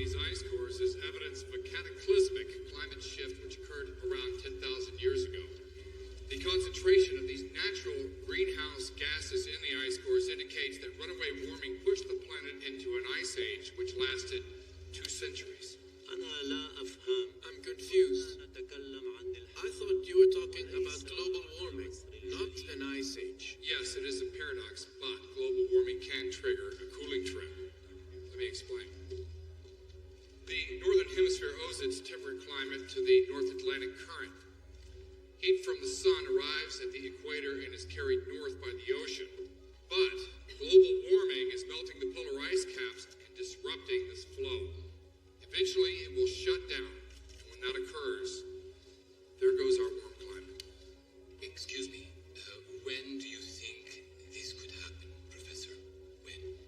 these ice cores is evidence of a cataclysmic climate shift which occurred around 10,000 years ago. The concentration of these natural greenhouse gases in the ice cores indicates that runaway warming pushed the planet into an ice age which lasted 2 centuries. I'm confused. I thought you were talking about global warming, not an ice age. Yes, it is a paradox, but global warming can trigger a cooling trend. Let me explain. The northern hemisphere owes its temperate climate to the North Atlantic current. Heat from the sun arrives at the equator and is carried north by the ocean. But global warming is melting the polar ice caps and disrupting this flow. Eventually, it will shut down. And when that occurs, there goes our warm climate. Excuse me, when do you think this could happen, Professor? When?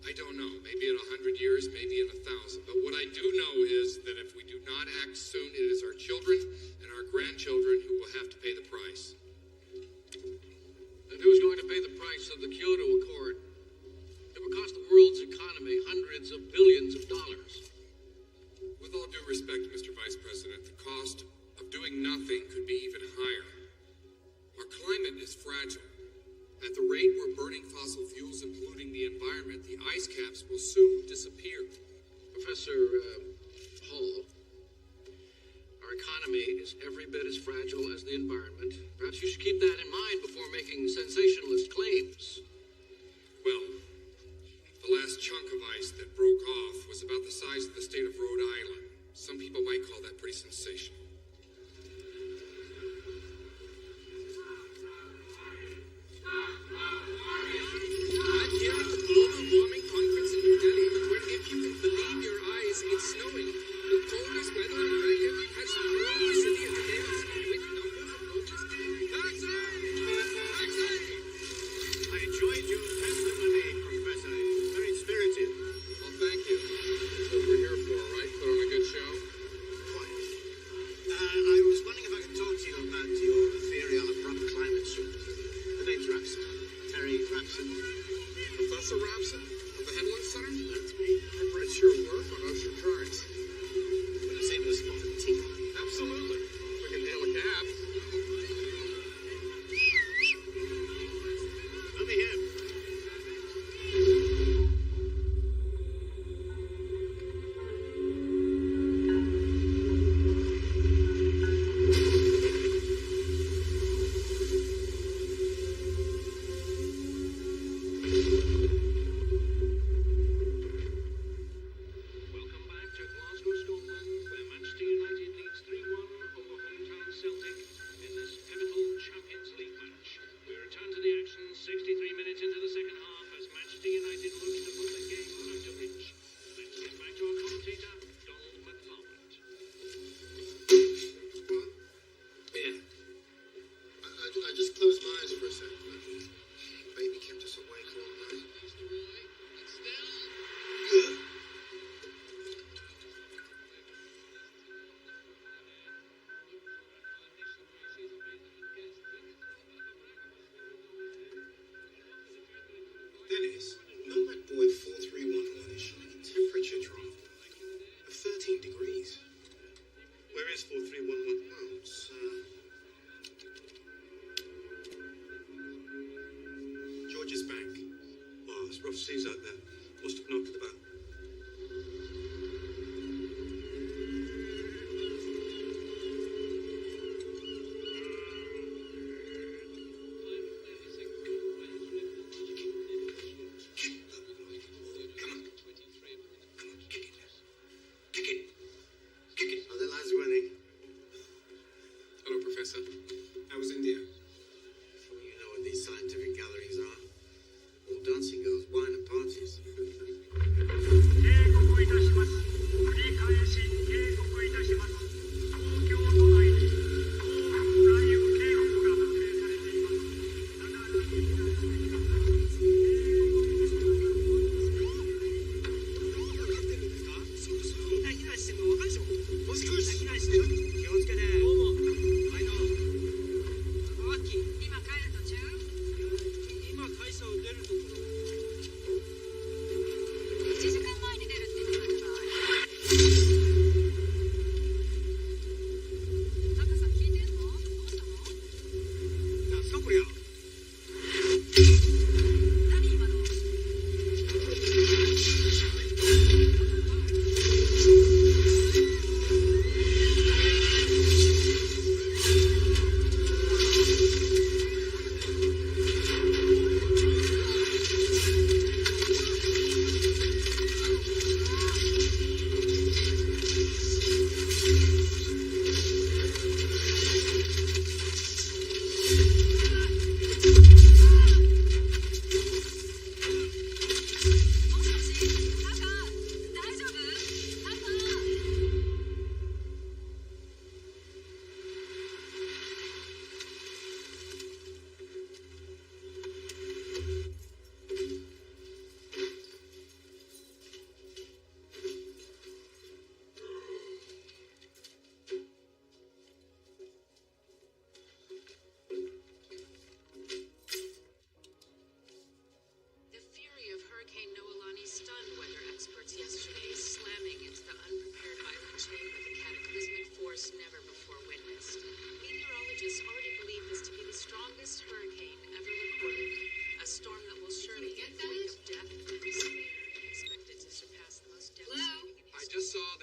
I don't know. Maybe in 100 years, maybe in 1,000. But what I do know is that if we do not act soon, it is our children and our grandchildren who will have to pay the price. And who's going to pay the price of the Kyoto Accord? It will cost the world's economy hundreds of billions of dollars. With all due respect, Mr. Vice President, the cost of doing nothing could be even higher. Our climate is fragile. At the rate we're burning fossil fuels and polluting the environment, the ice caps will soon disappear. Professor Hall, our economy is every bit as fragile as the environment. Perhaps you should keep that in mind before making sensationalist claims. Well, the last chunk of ice that broke off was about the size of the state of Rhode Island. Some people might call that pretty sensational. I'm here at the Global Warming Conference in New Delhi, where, if you can believe your eyes, it's snowing. The coldest weather on record has thrown the city into chaos, with numbers of roaches. Taxi! Taxi! I enjoyed your testimony, Professor. It was very spirited. Well, thank you. That's what we're here for, right? Put on a good show. Quite. I was wondering if I could talk to you about your theory on abrupt climate shift. The name's Rapson. Terry Rapson. Professor Rapson of the Headland Center? That's me. I've read your work on ocean currents. When I say to a spot of tea. Absolutely. We can hail a cab. Over here. Welcome back to Glasgow, Scotland, where Manchester United leads 3-1 over hometown Celtic in this pivotal Champions League match. We return to the action 63 minutes into the second half as Manchester United looks to put the game out of reach. Let's get back to our commentator, Donald McClelland. Yeah. I just closed my eyes for a second. Baby kept us awake all night. Good. Dennis, melt that boy 4311 is showing a temperature drop of 13 degrees. Where is 4311? Well, it's, George's Bank. Oh, it's rough seas out there. Must have knocked it about. Come on. Kick it. Kick it. Kick it. Oh, the lad's winning. Hello, Professor. How was India? Well, you know what these scientific gatherings are. All dancing girls, wine and parties.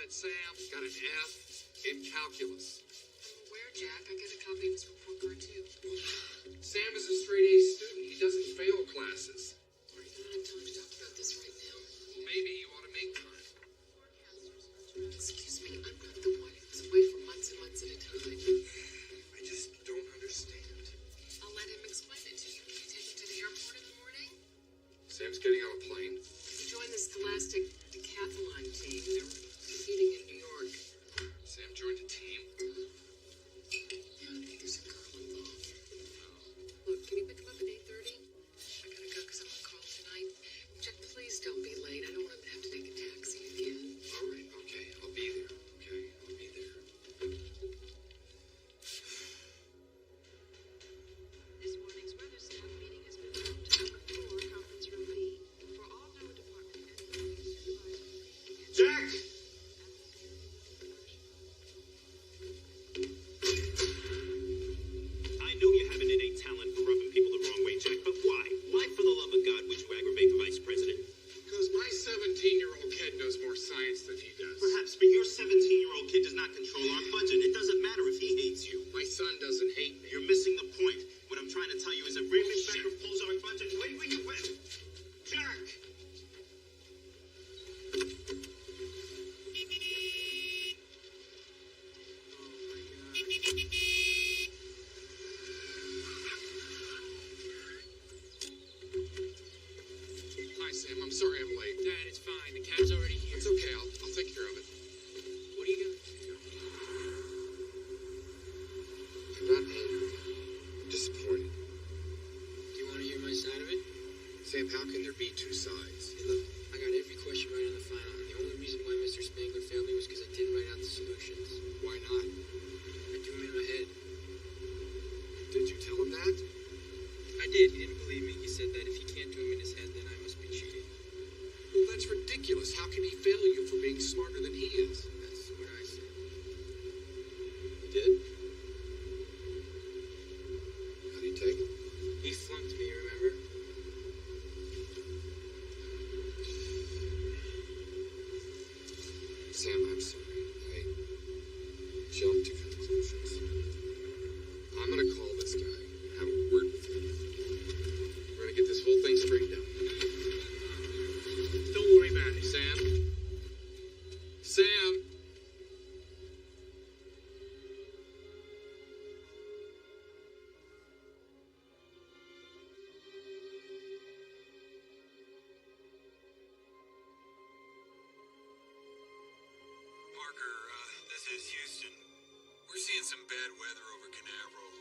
that, Sam? Got an F in calculus. Where, Jack? I got a copy of his report card, too. Sam is a straight A student. He doesn't fail classes. Are you not have time to talk about this right now? Maybe you ought to make time. Excuse me, I'm not the one who's away for months and months at a time. I just don't understand. I'll let him explain it to you. Can you take him to the airport in the morning? Sam's getting on a plane. He joined the Scholastic Decathlon team. They're competing in New York. Sam joined a team. Yeah, I think there's a girl involved. Look, can you pick him up at 8:30? I gotta go because I'm on call tonight. Jack, please don't be late. I don't want him to have to take a taxi again. All right, okay. I'll be there. Okay, I'll be there. This morning's weather staff meeting has been moved to number 4, conference room B. For all NOAA department and supervisors. Jack! I know you have an innate talent for rubbing people the wrong way, Jack, but why? Why, for the love of God, would you aggravate the vice president? Because my 17-year-old kid knows more science than he does. Perhaps, but your 17-year-old kid does not control our budget. It doesn't matter if he hates you. My son doesn't hate me. You're missing the point. What I'm trying to tell you is that Raymond Becker pulls our budget. Wait, wait, wait. Jack! Hi, Sam. I'm sorry I'm late. Dad, it's fine. The cab's already here. It's okay. I'll take care of it. What are you doing? I'm not angry. I'm disappointed. Do you want to hear my side of it? Sam, how can there be two sides? Hey, look, I got every question right on the final, and the only reason why Mr. Spangler failed me was because I didn't write out the solutions. Why not? I threw him in my head. Did you tell him that? I did. He didn't believe me. He said that if he can't do him in his head, then I must be cheating. Well, that's ridiculous. How can he fail you for being smarter than he is? That's what I said. He did? How do you take it? He flunked me, remember? Sam, I'm sorry. I jumped to conclusions. I'm gonna call this guy and have a word with him. We're gonna get this whole thing straightened out. Don't worry about it, Sam. Sam! Parker, this is Houston. We're seeing some bad weather over Canaveral.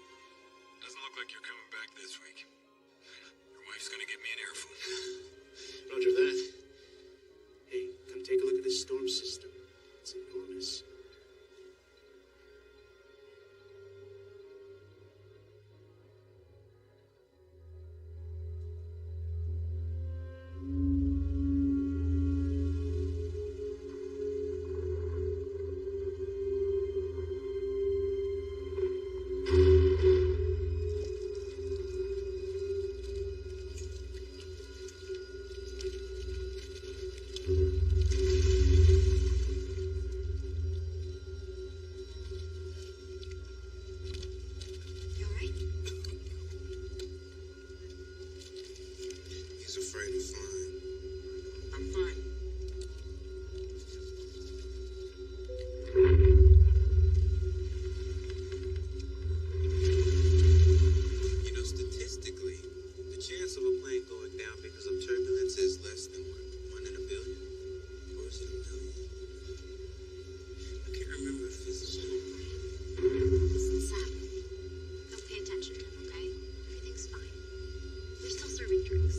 Doesn't look like you're coming back this week. Your wife's gonna give me an earful. Roger that. Hey, come take a look at this storm system. It's enormous. You alright? He's afraid of flying. I'm fine. You know, statistically, the chance of a plane going down because of turbulence is less than 1 in a billion. Or is it a million? I can't remember if this is Listen, Sam. Don't pay attention to him, okay? Everything's fine. They're still serving drinks.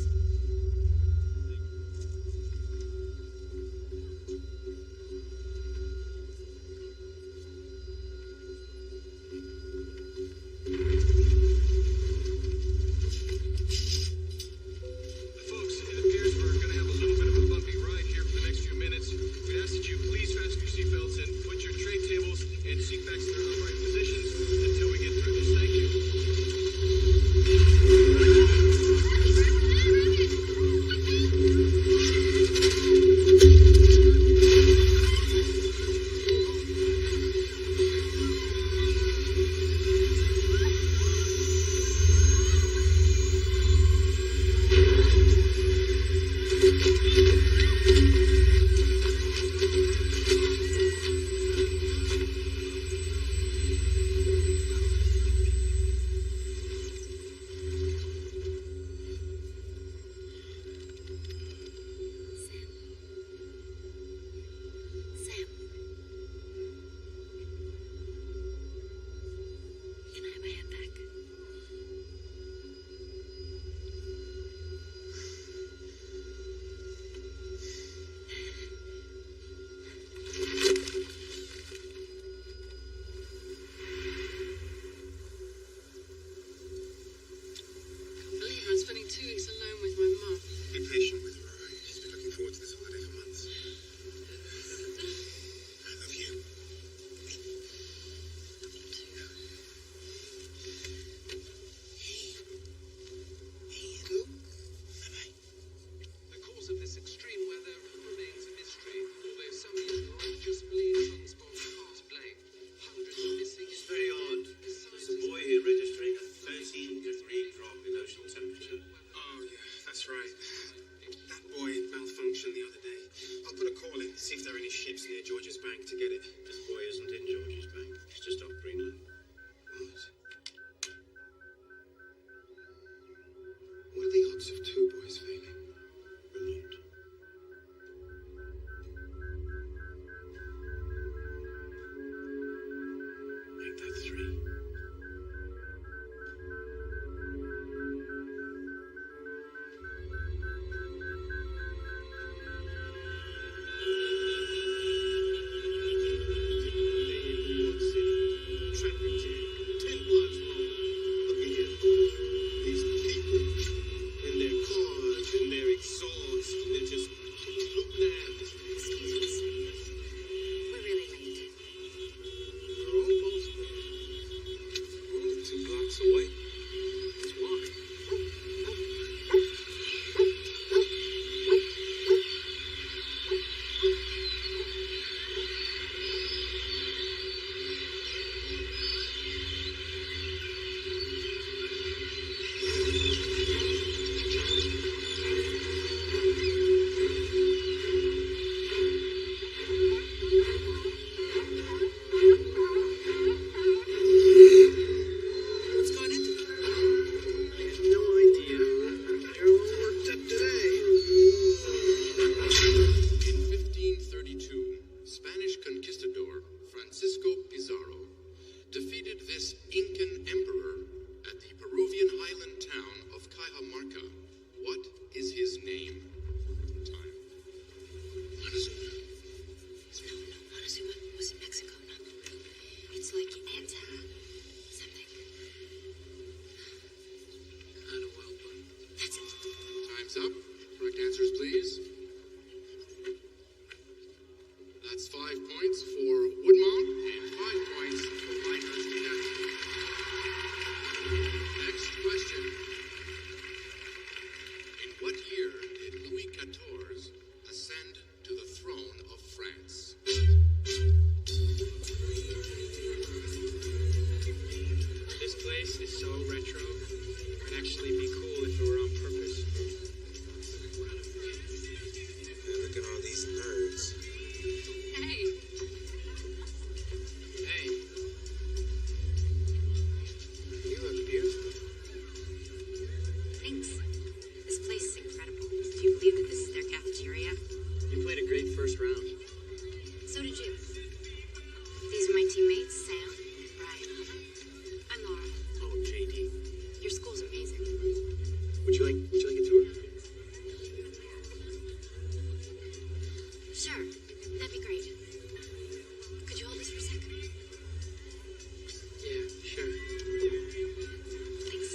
call it. See if there are any ships near George's Bank to get it. This boy isn't in George's Bank. He's just off Greenland. What? What are the odds of two boys failing? Remote. Make that 3. We're really late. We're almost there. We're only 2 blocks away. Let's walk. What's going into it? I have no idea. They're all worked up today. In 1532, Spanish conquistador Francisco Pizarro defeated this Incan emperor at the Peruvian highland town of Cajamarca. What is his name? Time. No, Montezuma was in Mexico, not Peru. It's like Eta something. Atahualpa. That's it. Time's up. Correct answers, please. That's 5 points for Woodmont and 5 points for Pinehurst United. Next question. In what year did Louis XIV ascend to the throne of France? This place is so retro. It would actually be cool if it were on purpose. Man, look at all these nerds. Hey, Hey, You look beautiful. thanks. This place is incredible. Do you believe that this is their cafeteria? you played a great first round. So did you. These are my teammates, Sam and Brian. I'm Laura. Oh, JD. Your school's amazing. Would you like a tour? Sure, that'd be great. Could you hold this for a sec? Yeah, sure. Thanks.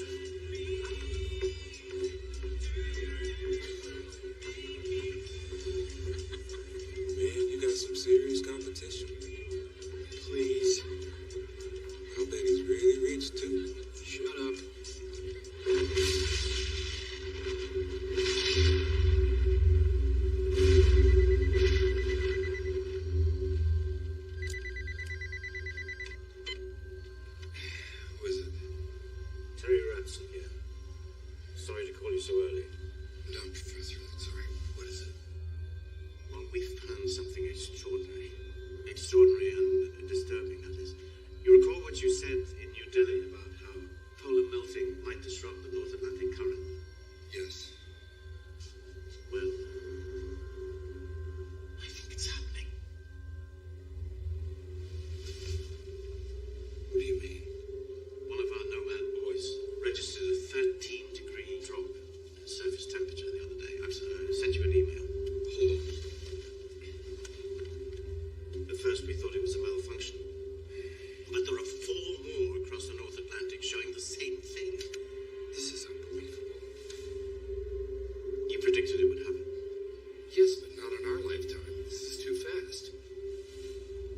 Man, you got some serious competition. Please. I bet he's really rich too. Shut up. Who is it? Terry Ransom here. Sorry to call you so early. No, Professor. That's all right. What is it? Well, we've found something extraordinary. Extraordinary and disturbing, that is. You recall what you said in New Delhi about how polar melting might disrupt the North Atlantic current? Yes. Well, I think it's happening. What do you mean? One of our nomad boys registered a 13-degree drop in surface temperature the other day. I've sent you an email. Hold on. At first we thought it was a malfunction. But there are 4 more across the North Atlantic showing the same thing. This is unbelievable. You predicted it would happen. Yes, but not in our lifetime. This is too fast.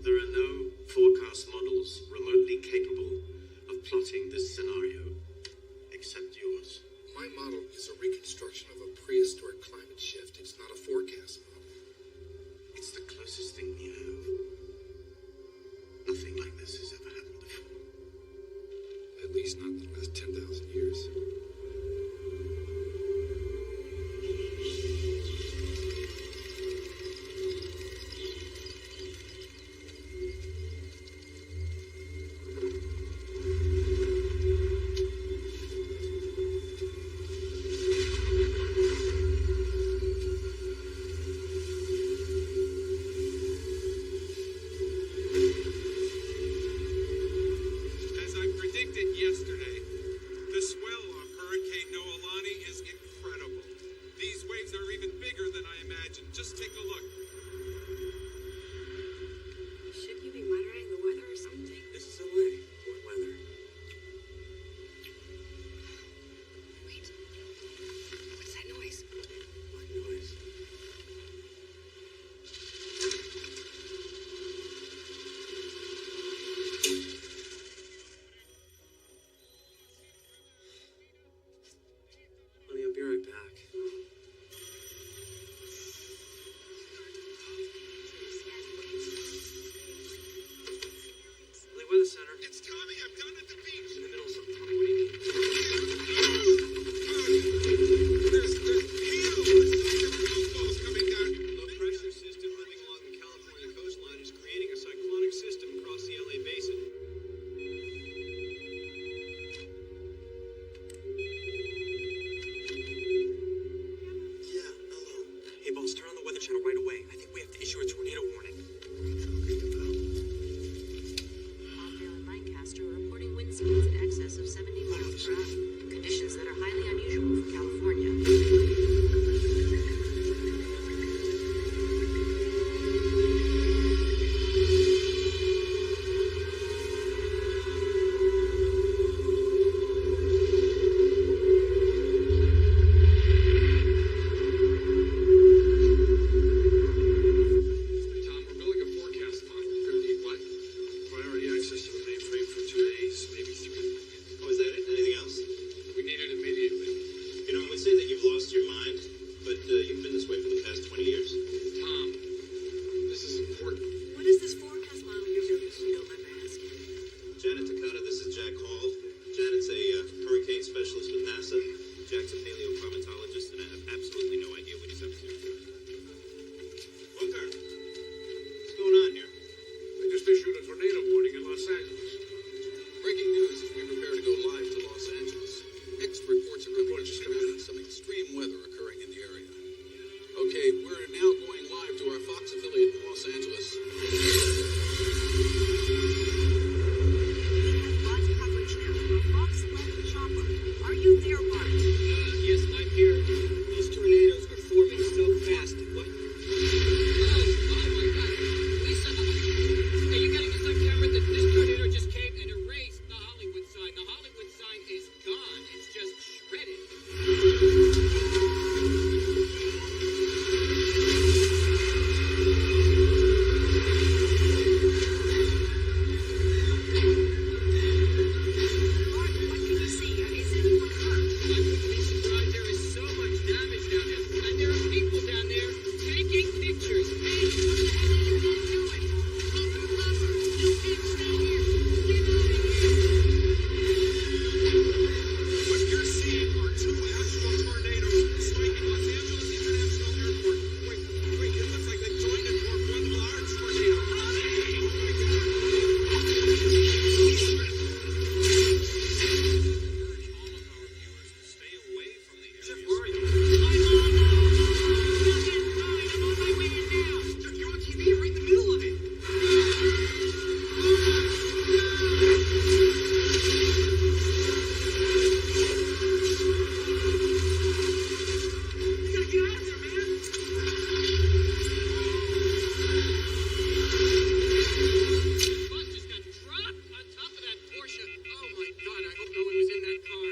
There are no forecast models remotely capable of plotting this scenario, except yours. My model is a reconstruction of a prehistoric climate shift. It's not a forecast model. It's the closest thing we have. Nothing like this has ever happened before. At least not in the last 10,000 years. affiliate in Los Angeles. We have live coverage now from a Fox 11 chopper. Are you there, Bart? Yes, I'm here. These tornadoes are forming so fast. What? Oh my God. Lisa, are you getting this on camera? This tornado just came and erased the Hollywood sign. The Hollywood sign is gone. It's just shredded. Bart, what can you see? Is anyone hurt? I wouldn't be surprised. There is so much damage down there. And there are people down there taking pictures. Hey, what the heck are you men doing? Open the lever. You can't stay here. Get out of here. What you're seeing are two actual tornadoes striking Los Angeles International Airport. Wait, it looks like they joined and formed one large tornado. Oh my Stay away from the area. Where are you? You're on TV right in the middle of it. You gotta get out of there, man. The bus just got dropped on top of that Porsche. Oh my God, I hope no one was in that car.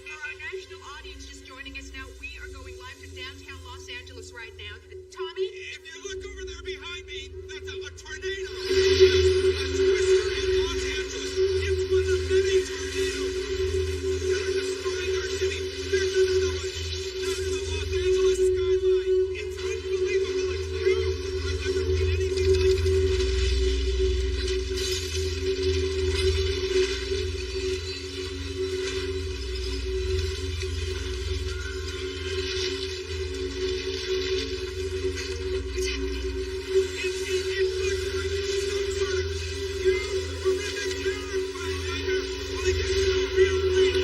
For our national audience just joining us now, we are going live to downtown Los Angeles right now. Tommy? If you look over there behind me, that's a tornado. A twister in Los Angeles. It's one of many tornadoes that are destroying our city. There's another one down in the Los Angeles skyline. It's unbelievable. It's huge. I've never seen anything like it. What's happening? It looks like some sort of huge, horrific, terrifying nightmare. Like this is a real thing.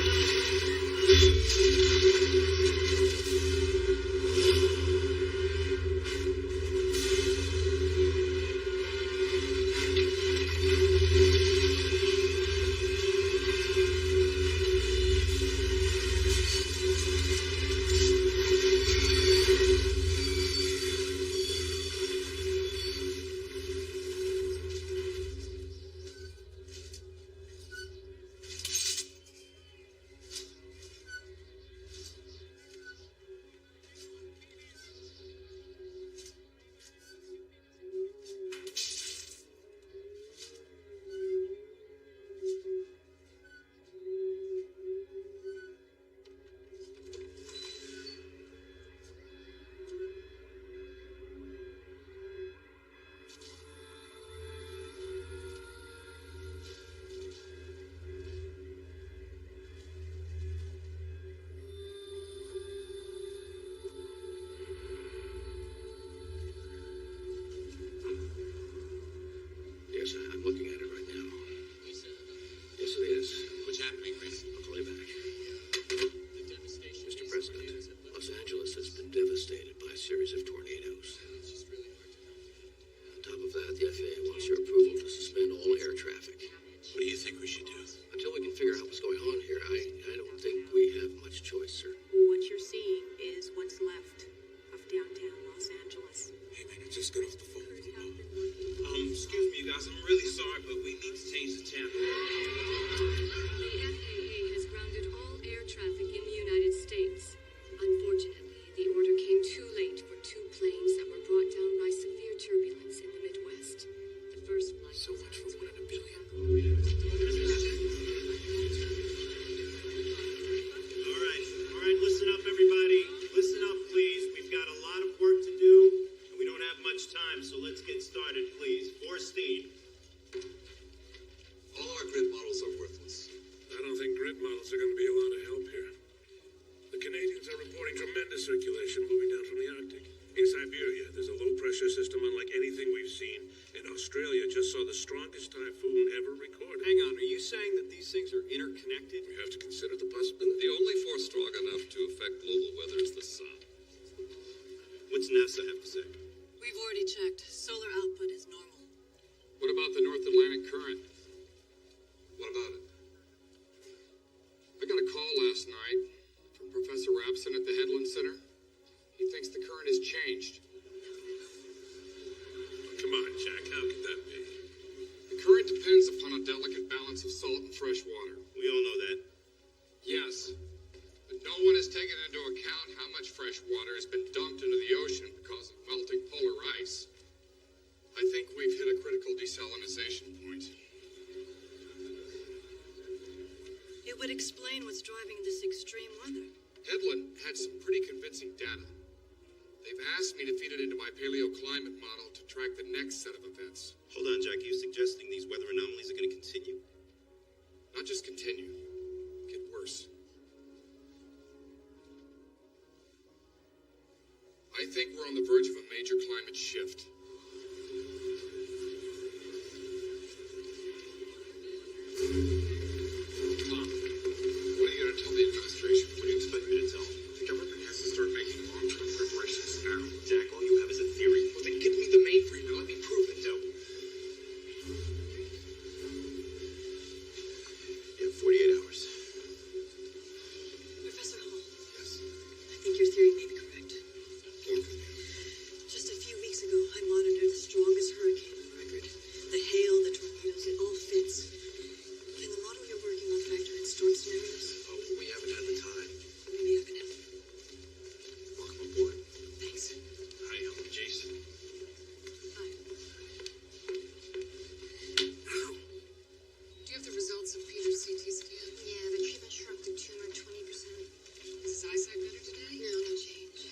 Yes, I'm looking at it right now. Lisa, Yes, it is. what's happening, Chris? A playback. The devastation. Mr. President, Los Angeles has been devastated by a series of tornadoes. It's just really hard to know. On top of that, the FAA wants your approval to suspend all air traffic. What do you think we should do? Until we can figure out what's going on here, I don't think we have much choice, sir. What you're seeing is what's left of downtown Los Angeles. Hey, man, I just got off the phone with Mom. Excuse me, you guys. I'm really sorry, but we need to change the channel. The FAA has grounded all air traffic in the United States. Unfortunately, the order came too late for two planes that were brought down by severe turbulence in the Midwest. The first flight So much for 1 in a billion. All right, listen up, everybody. Listen up, please. We've got a lot of work to do, and we don't have much time, so let's get started, please. Forstein. All our grid models are worthless. I don't think grid models are going to be a lot of help here. The Canadians are reporting tremendous circulation moving down from the Arctic. In Siberia, there's a low-pressure system unlike anything we've seen. And Australia just saw the strongest typhoon ever recorded. Hang on, are you saying that these things are interconnected? We have to consider the possibility. The only force strong enough to affect global weather is the sun. What's NASA have to say? We We've already checked. Solar output is normal. What about the North Atlantic current? What about it? I got a call last night from Professor Rapson at the Headland Center. He thinks the current has changed. Come on, Jack, how could that be? The current depends upon a delicate balance of salt and fresh water. We all know that. Yes, but no one has taken into account how much fresh water has been dumped into the ocean because of melting polar ice. I think we've hit a critical desalinization point. It would explain what's driving this extreme weather. Headland had some pretty convincing data. They've asked me to feed it into my paleoclimate model to track the next set of events. Hold on, Jack. Are you suggesting these weather anomalies are going to continue? Not just continue, get worse. I think we're on the verge of a major climate shift. Tom, what are you going to tell the administration? What do you expect me to tell them? The government has to start making long-term preparations now. Jack, all you have is a theory. Well, then give me the mainframe and let me prove it. No. You have 48 hours. Professor Hall, Yes. I think your theory may be correct. Look, Just a few weeks ago, I monitored the strongest hurricane on record. The hail, the tornadoes, it all fits. Can the model you're working on factor in storm scenarios? Oh, we haven't had the time. Maybe I can help. welcome aboard. Thanks. Hi, I'm Jason. Bye. Do you have the results of Peter's CT scan? Yeah, the treatment shrunk the tumor 20%. Is his eyesight better today? No, no change.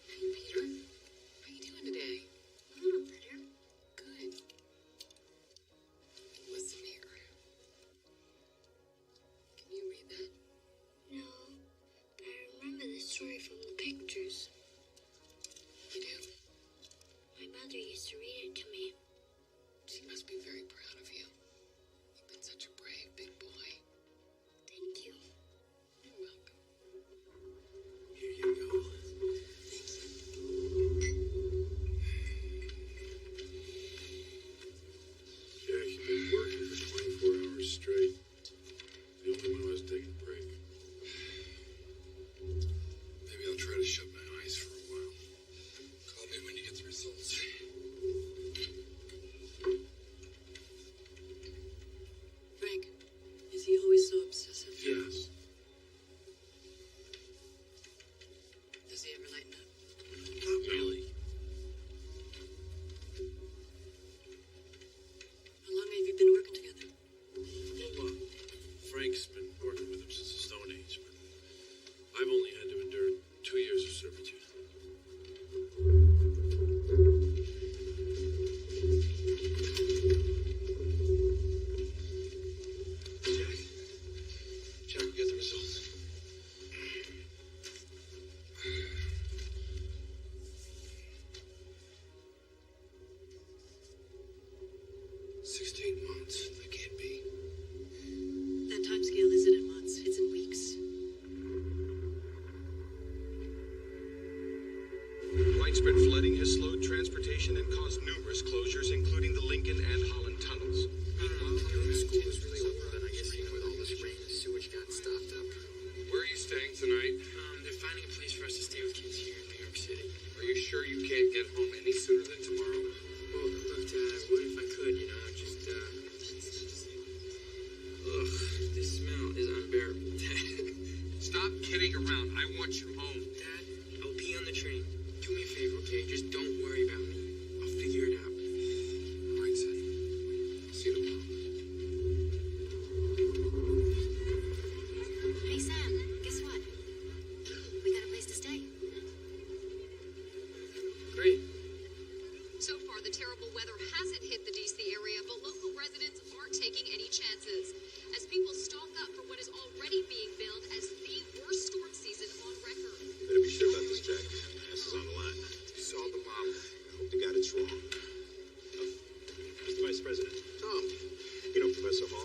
Hey, Peter. How you doing today? Oh, better. Good. Listen here. Can you read that? No, but I remember the story from the pictures. You do? My mother used to read it to me. She must be very proud of you. You've been such a brave big boy. Thank you. You're welcome. Here you go. Jack, you've been working for 24 hours straight. The only one who has taken a break. Maybe I'll try to shut my eyes for a while. Call me when you get the results. Frank, is he always so obsessive? Yes. Does he ever lighten up? Not really. How long have you been working together? Well, Frank's been working with him since the Stone Age, but I've only had to endure 2 years of servitude. Jack, we get the results. Months. That can't be. That time scale isn't in months, it's in weeks. Widespread flooding has slowed transportation and caused numerous closures, including the Lincoln and Holland tunnels. The school is really old, and I guess with all this rain, the sewage got stopped up. Where are you staying tonight? They're finding a place for us to stay with kids here in New York City. Are you sure you can't get home any sooner than tomorrow? Well, look, what if I could, just, Ugh, this smell is unbearable. Stop kidding around. I want you home. Dad, I'll be on the train. Do me a favor, okay? Just don't worry about me. I'll figure it out. All right, son. See you tomorrow. Hey, Sam, guess what? We got a place to stay. Great. So far, the terrible weather hasn't hit the D.C. area, but local residents aren't taking any chances as people stock up for what is already being billed as the worst storm season on record. Better be sure about this, Jack. Ass is on the line. You saw the model. I hope they got it wrong. Mr. Vice President. Tom, Professor Hall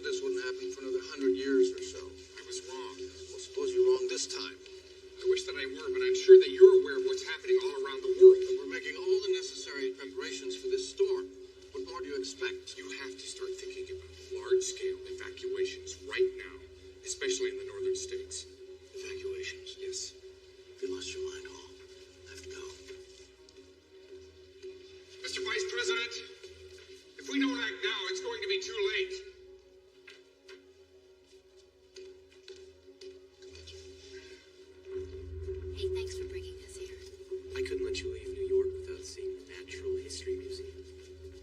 this wouldn't happen for another 100 years or so. I was wrong. Well, suppose you're wrong this time. I wish that I were, but I'm sure that you're aware of what's happening all around the world. And we're making all the necessary preparations for this storm. What more do you expect? You have to start thinking about large-scale evacuations right now, especially in the northern states. Evacuations? Yes. Have you lost your mind, Hall? I have to go. Mr. Vice President, if we don't act now, it's going to be too late. Hey, thanks for bringing us here. I couldn't let you leave New York without seeing the Natural History Museum.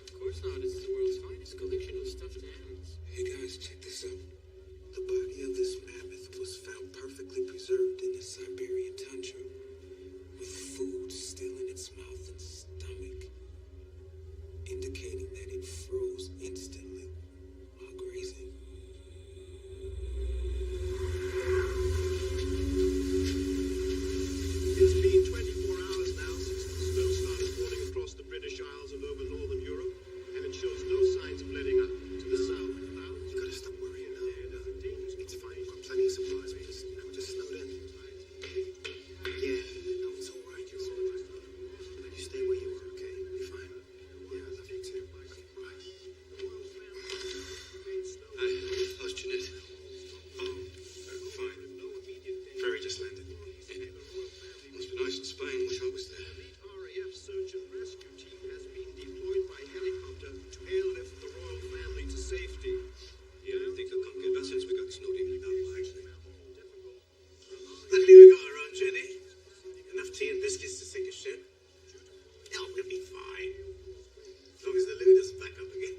Of course not. It's the world's finest collection of stuffed animals. Hey guys, check this out. The body of this mammoth was found perfectly preserved in the Siberian tundra, with food still in its mouth and stomach, indicating that it froze instantly while grazing. It's been 24 hours now since the snow started falling across the British Isles of over northern Europe, and it shows no signs of letting up. To the south, You gotta stop worrying now. It's fine. We've got plenty of supplies. We're just snowed in. Yeah, no, it's all right. You stay where you are, okay? You're fine. Yeah, I love you too. Right. Hi, how's Jeanette? Oh, fine. Ferry just landed. Must be nice in Spain. Wish I was there. The RAF search and rescue team has been deployed by helicopter to airlift the royal family to safety. Yeah, I don't think they'll come get us since we got snowed in like that, actually. Luckily we got our own Jenny. Enough tea and biscuits to sink a ship. Oh, we'll be fine. As long as the loo doesn't back up again.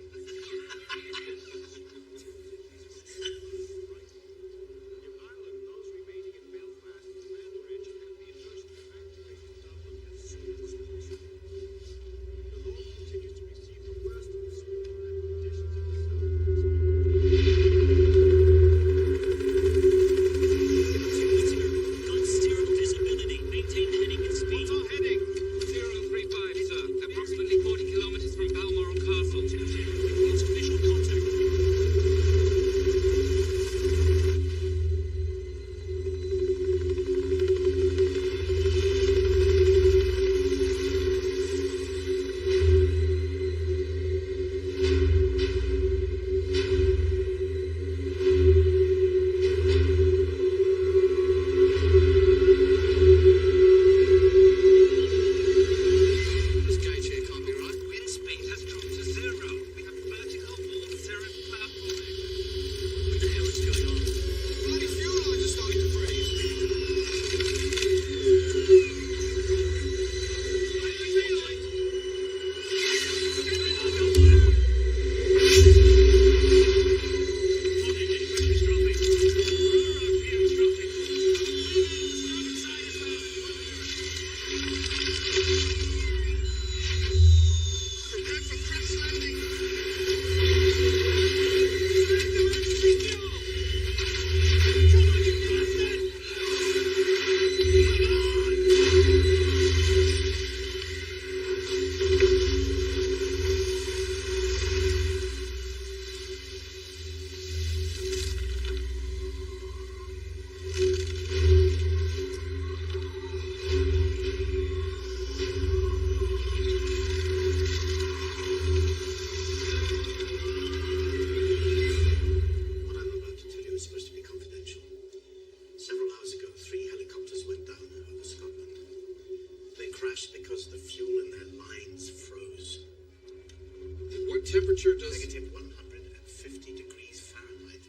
temperature does... Negative 150 degrees Fahrenheit.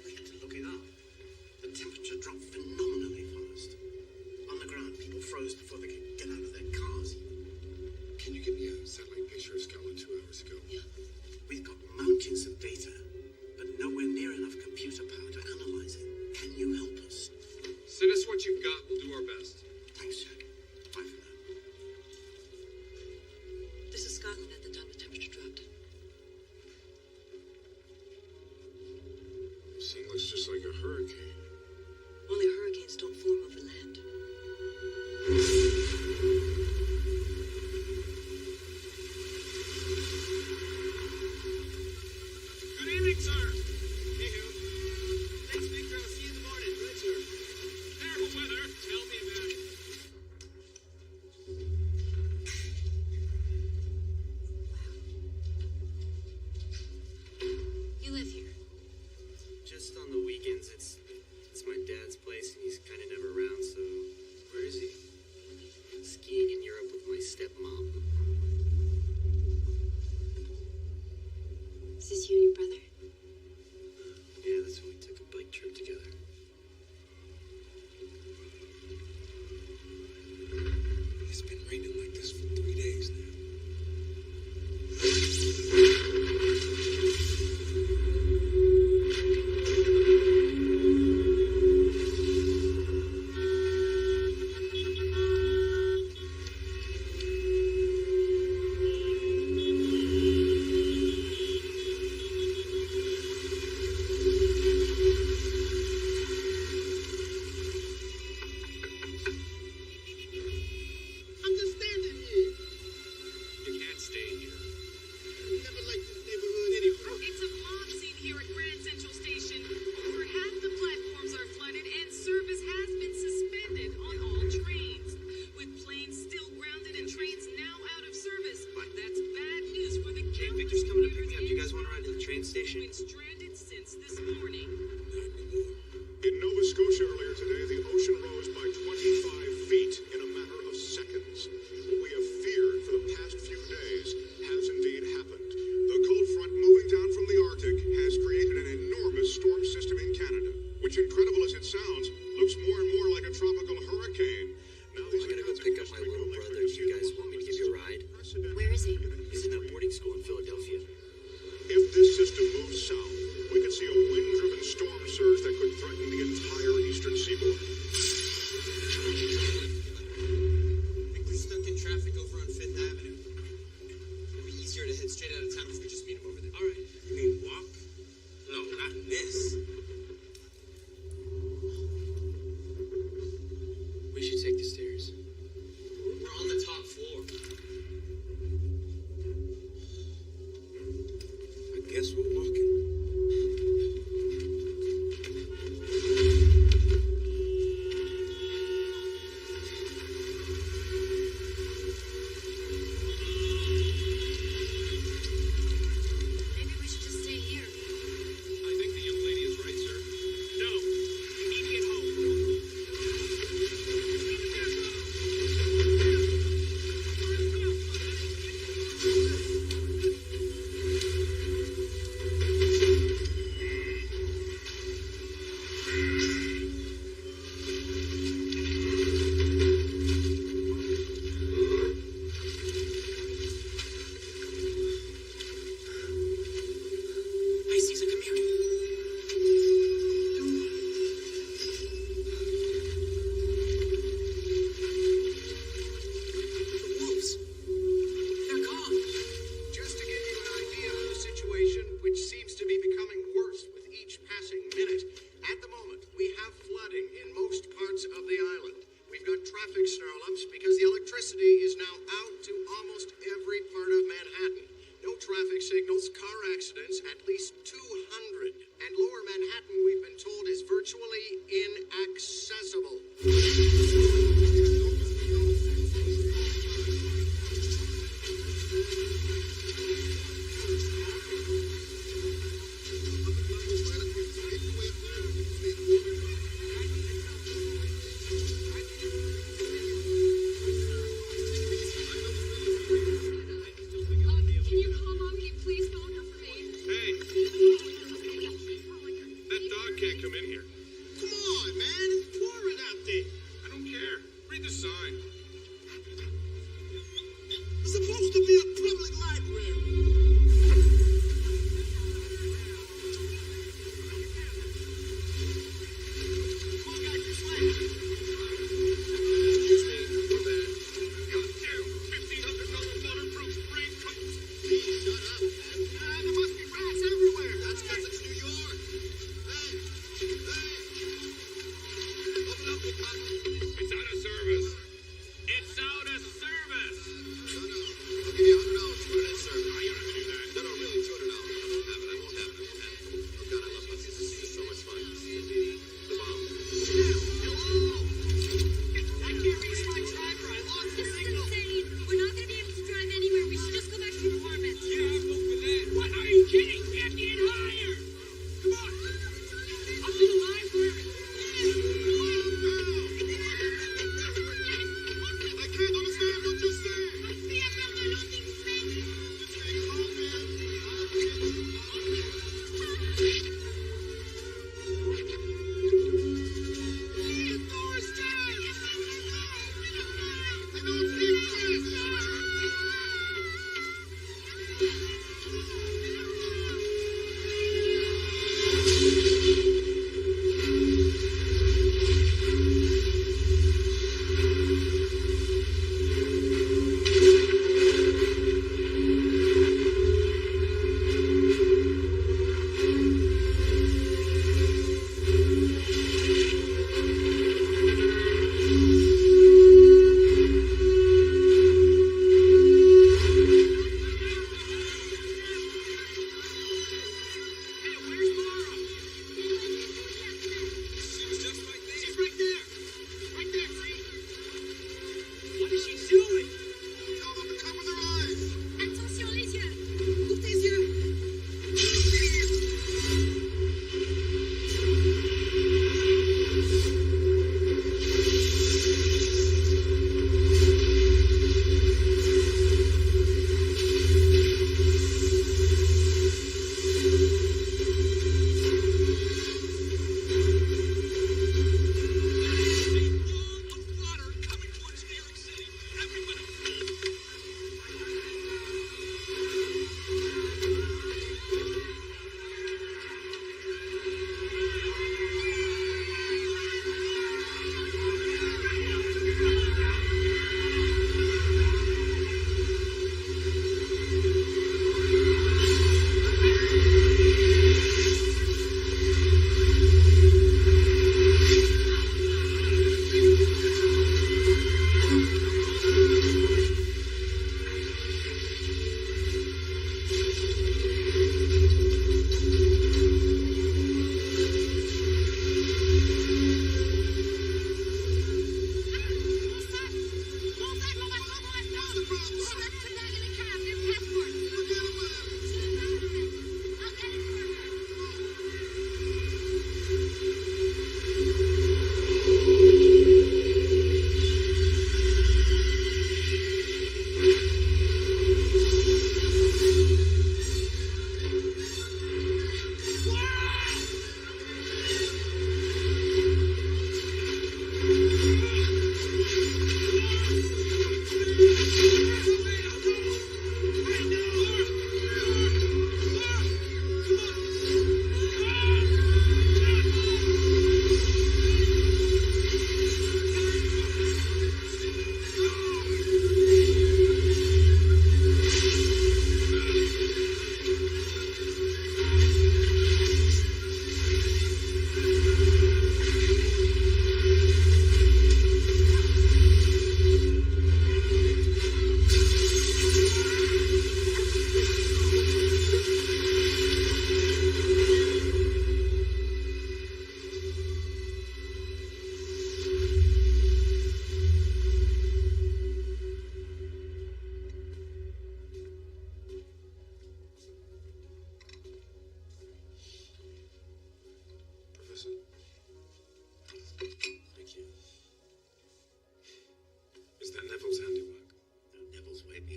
We had to look it up. The temperature dropped phenomenally fast. On the ground, people froze before they could get out of their cars. Can you give me a satellite picture of Scotland 2 hours ago? Yeah. We've got mountains of data, but nowhere near enough computer power to analyze it. Can you help us? Send us what you've got. We'll do our best. Thanks, Jack. Bye for now. This is Scotland at the time the temperature dropped.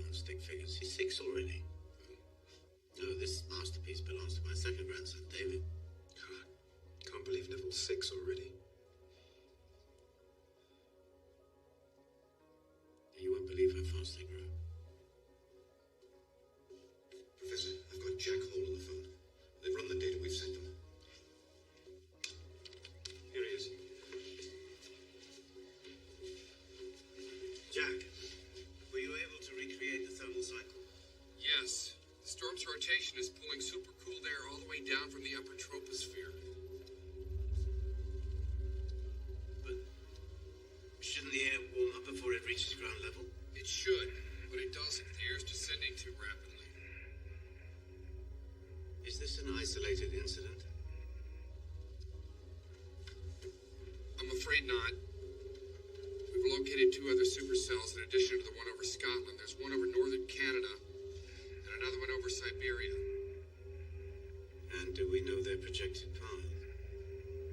on stick figures. He's 6 already. No, this masterpiece belongs to my second grandson, David. God, can't believe Neville's 6 already. You won't believe how fast they grow. Professor, I've got Jack Hall on the phone. They've run the data we've sent them. Here he is. Jack, were you able to recreate the thermal cycle? Yes. The storm's rotation is pulling supercooled air all the way down from the upper troposphere. But shouldn't the air warm up before it reaches ground level? It should, but it doesn't. The air's descending too rapidly. Is this an isolated incident? I'm afraid not. We've located 2 other supercells in addition to the one over Scotland. There's one over northern Canada and another one over Siberia. And do we know their projected path?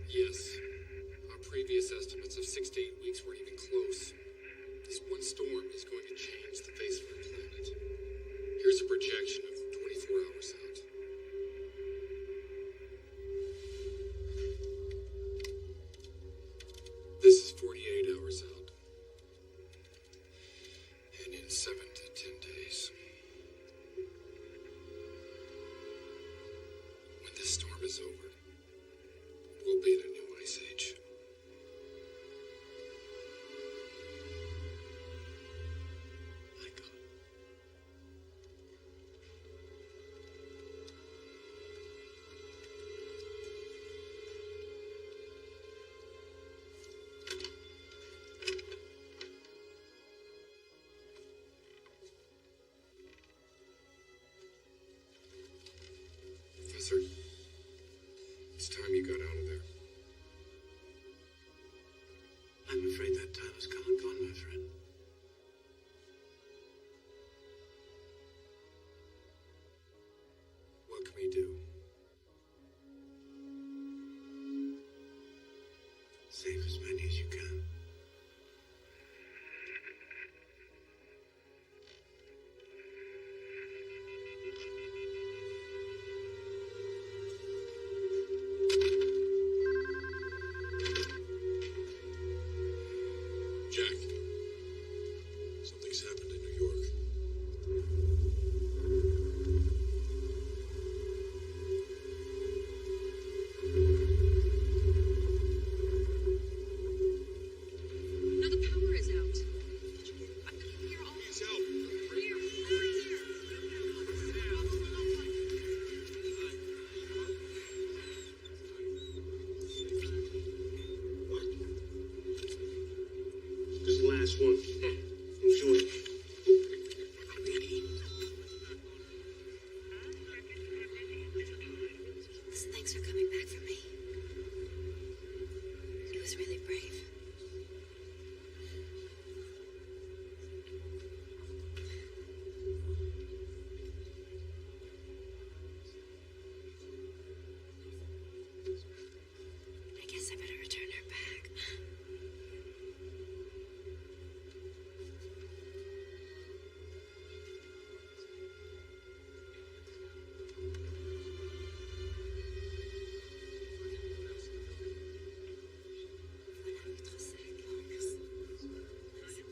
Yes. Our previous estimates of 6 to 8 weeks weren't even close. This one storm is going to change the face of our planet. Here's a projection of 24 hours out. This is 48 hours out. And in 7 to 10 days. When this storm is over, we'll be in a new ice age. My God. Professor, it's time you got out of there. I'm afraid that time has come and gone, my friend. What can we do? Save as many as you can. Jack, something's happened in New York. Now the power is out. I'm here all He's out. This is the last one. Enjoy. Thanks for coming back for me. It was really brave. I guess I better return her back.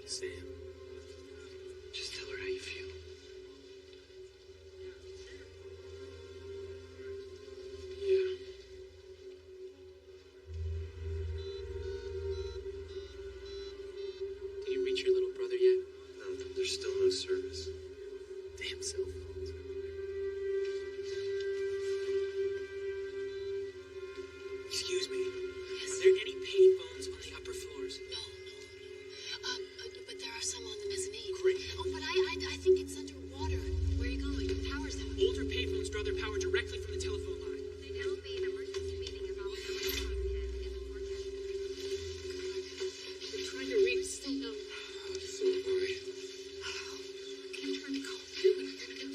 Sam, just tell her how you feel. Yeah. Did you reach your little brother yet? No, there's still no service. Damn cell phones. Excuse me. Are there any payphones on the upper floors? No. But there are some on the mezzanine. Great. Oh, but I think it's underwater. Where are you going? The power's out. Older payphones draw their power directly from the telephone line. They now be an emergency meeting about the in the forecast. I'm trying to reach Sam. So am I. I'm trying to call you, and I'm gonna get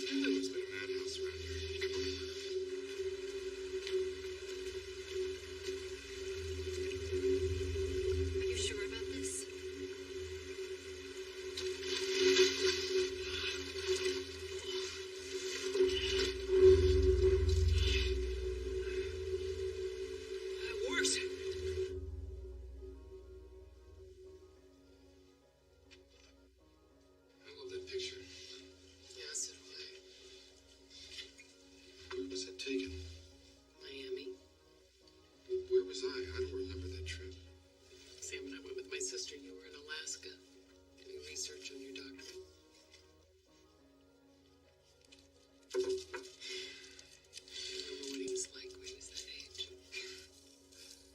remember what he was like when he was that age.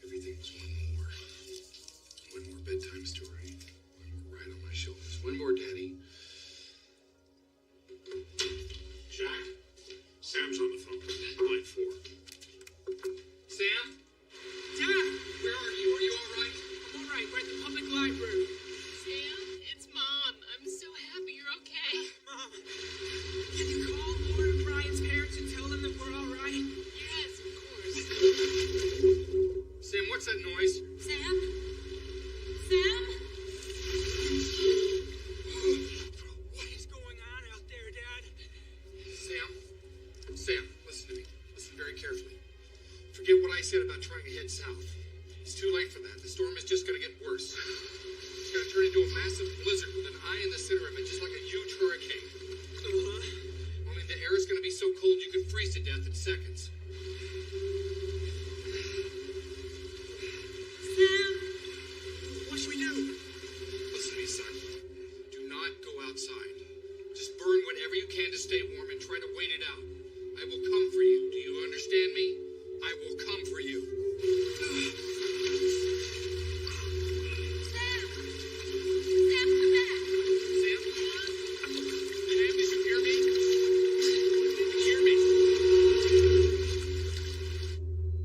Everything was one more bedtime story, one more ride on my shoulders, one more daddy. Jack, Sam's on the phone. Line 4. Sam? Dad, where are you? Are you all right? I'm all right. We're at the public library. Sam, it's Mom. I'm so happy you're okay. Mom, can you call Laura and Brian's parents and tell them that we're all right? Yes, of course. Sam, what's that noise? Sam? Sam? What is going on out there, Dad? Sam, listen to me. Listen very carefully. Forget what I said about trying to head south. It's too late for that. The storm is just going to get worse. It's going to turn into a massive blizzard with an eye in the center of it, just like a huge hurricane. Only the air is going to be so cold you can freeze to death in seconds. Sam? What should we do? Listen to me, son. Do not go outside. Just burn whatever you can to stay warm and try to wait it out. I will come for you. Do you understand me? I will come for you. Sam? Sam, come back. Sam? Sam, did you hear me? Did you hear me?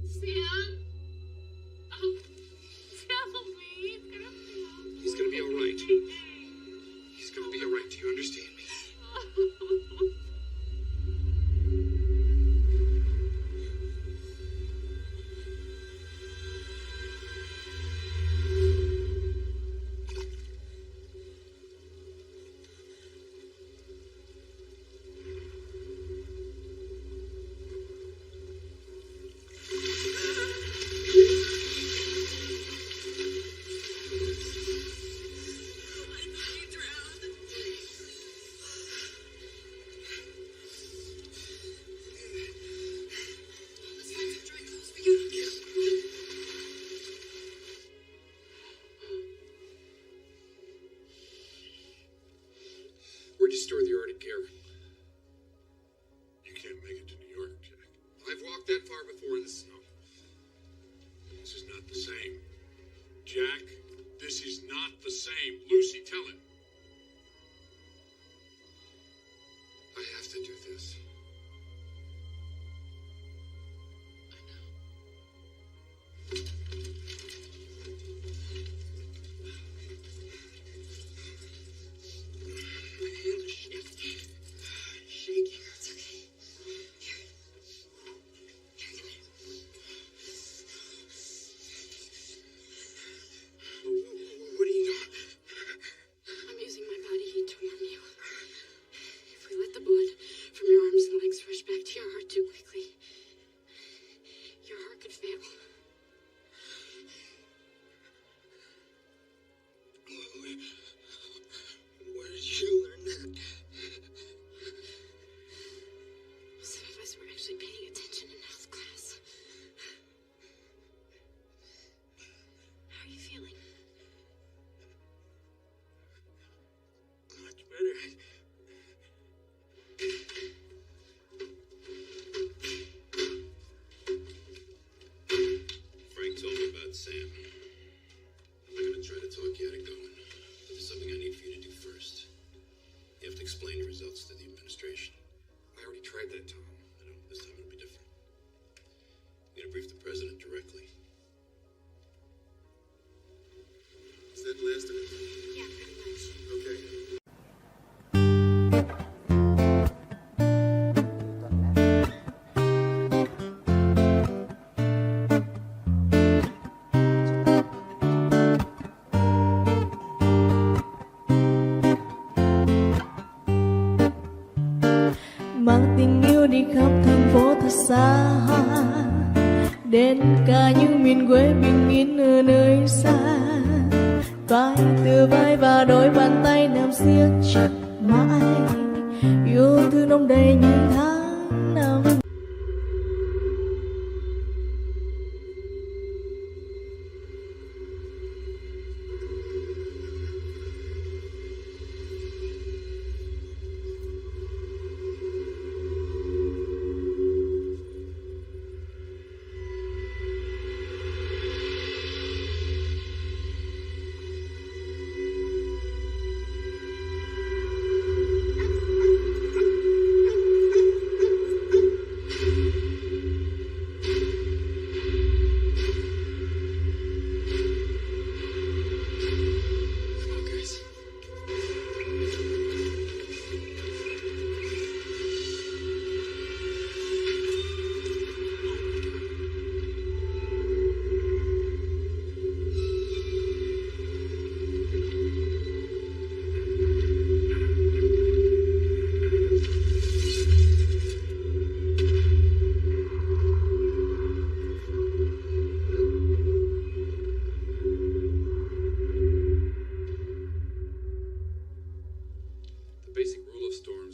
Sam? Oh, tell me. He's gonna be all right. He's gonna be all right. Do you understand me? Where'd you store the Arctic gear? You can't make it to New York, Jack. I've walked that far before in the snow. This is not the same. Jack, this is not the same. Lucy, tell him. I have to do this. My hands are shaking. It's okay. Here. Here, come here. What are you doing? I'm using my body heat to warm you. If we let the blood from your arms and legs rush back to your heart too quickly, your heart could fail. Where did you learn that? Some of us were actually paying attention in health class. How are you feeling? Much better. Frank told me about Sam. I'm not going to try to talk you out of going. But there's something I need for you to do first. You have to explain your results to the administration. I already tried that, Tom. I know, this time it'll be different. You're going to brief the president directly. Is that the last of it? Yeah, pretty much. Okay. Mang tình yêu đi khắp thành phố thật xa, đến cả những miền quê bình yên ở nơi xa. Vai từ vai và đôi bàn tay nắm siết chặt mãi, yêu thương đong đầy những tháng năm.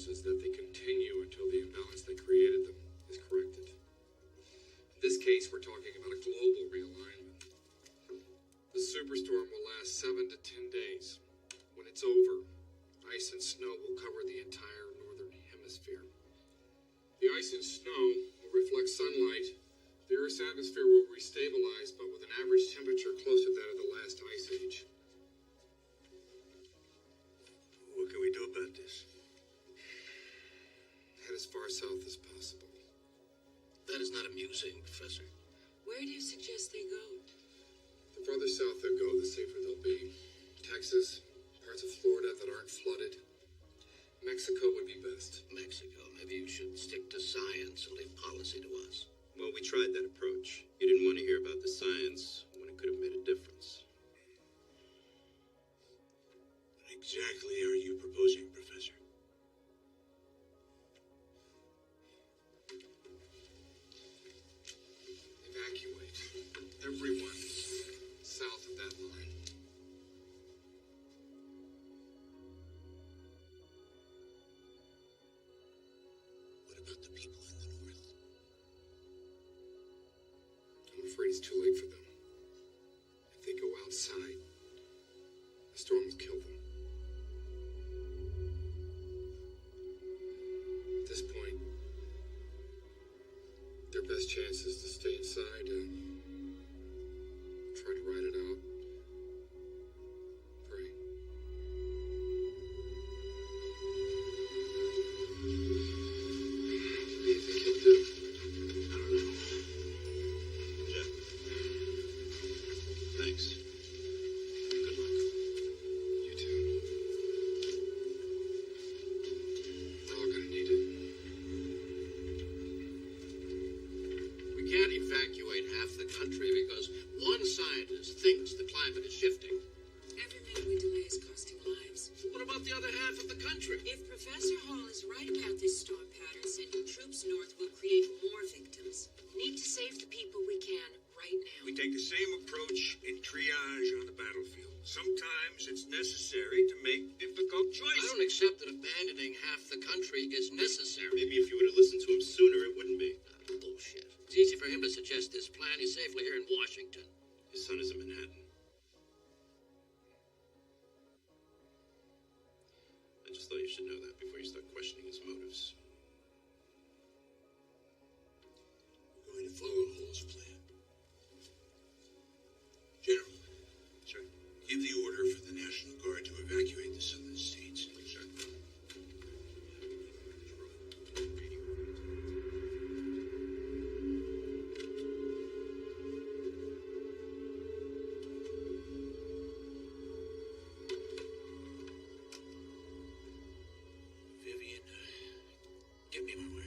news is that they continue until the imbalance that created them is corrected. In this case, we're talking about a global realignment. The superstorm will last 7 to 10 days. When it's over, ice and snow will cover the entire northern hemisphere. The ice and snow will reflect sunlight. The Earth's atmosphere will restabilize, but with an average temperature close to that of the last ice age. What can we do about this? Head as far south as possible. That is not amusing, Professor. Where do you suggest they go? The farther south they go, the safer they'll be. Texas, parts of Florida that aren't flooded. Mexico would be best. Mexico. Maybe you should stick to science and leave policy to us. Well, we tried that approach. You didn't want to hear about the science when it could have made a difference. What exactly are you proposing, Professor? Evacuate everyone south of that line. What about the people in the north? I'm afraid it's too late for them. If they go outside, the storm will kill them. At this point, their best chance is to stay inside and try to ride it out. Pray. What do you think he'll do? I don't know. Jeff. Thanks. Good luck. You too. We're all gonna need it. We can't evacuate half the country because one scientist thinks the climate is shifting. Every minute we delay is costing lives. What about the other half of the country? If Professor Hall is right about this storm pattern, sending troops north will create more victims. Need to save the people we can right now. We take the same approach in triage on the battlefield. Sometimes it's necessary to make difficult I choices. don't accept that abandoning half the country is necessary. Maybe if you would have listened to him sooner, it wouldn't be. Bullshit. It's easy for him to suggest this plan. He's safely here in Washington. His son is in Manhattan. I just thought you should know that before you start questioning his motives. We're going to follow Hall's plan. General. Sir. Give the order for the National Guard to evacuate the southern states. Sir. Vivian, get me my wife.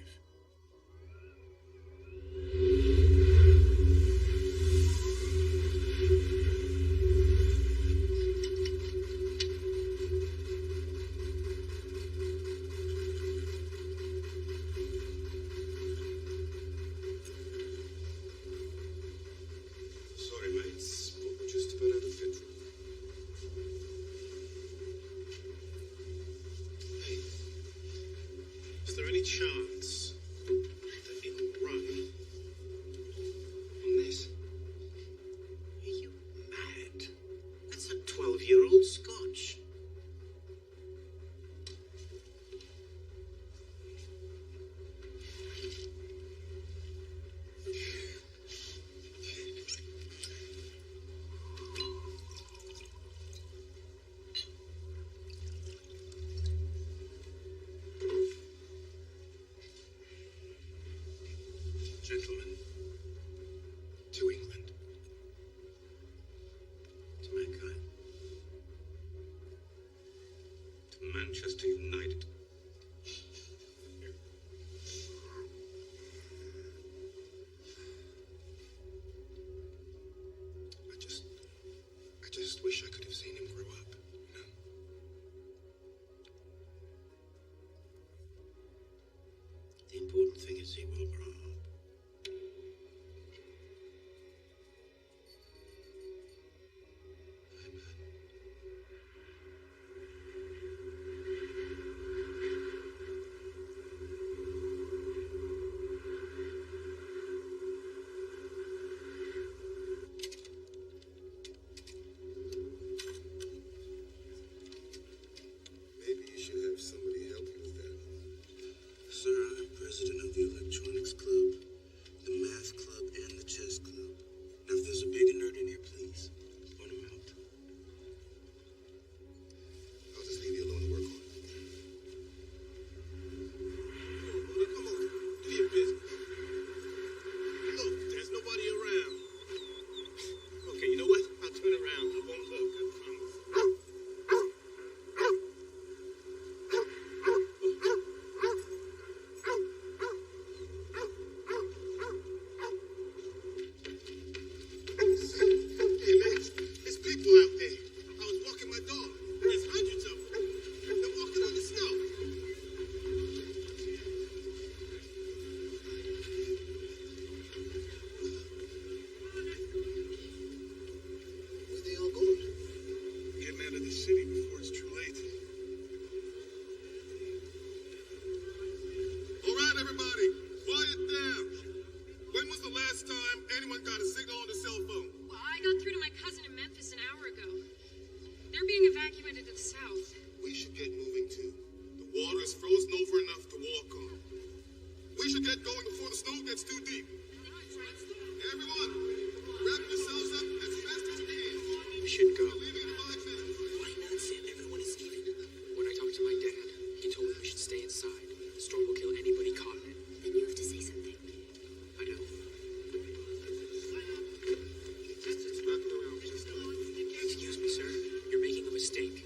Sorry, mates, but we're just about out of petrol. Hey, is there any chance that it'll run on this? Are you mad? That's a 12-year-old Scotch. Gentlemen, to England. To mankind. To Manchester United. I just wish I could have seen him grow up, you know? The important thing is he will grow up. president of the electronics club, the math club, and the chess club. Now, if there's a bigger nerd in here, please point him out. I'll just leave you alone to work on it. Come on, do your business. Look, there's nobody around. Okay, you know what? I'll turn around. I won't look, I promise. Hey, man, there's people out there. I was walking my dog. There's hundreds of them. They're walking on the snow. Where they all going? Getting out of the city before it's too late. All right, everybody, quiet down. When was the last time anyone got a signal on the cell phone? Well, I got through to my cousin in Memphis an hour ago. They're being evacuated to the south. We should get moving too. The water is frozen over enough to walk on. We should get going before the snow gets too deep. Everyone, wrap yourselves up as fast as you can. We should go. We're leaving in 5 minutes. Why not, Sam? Everyone is leaving. When I talked to my dad, he told me we should stay inside. The storm will kill anybody caught in it. Then you have to say something. I know. Excuse me, sir. You're making a mistake.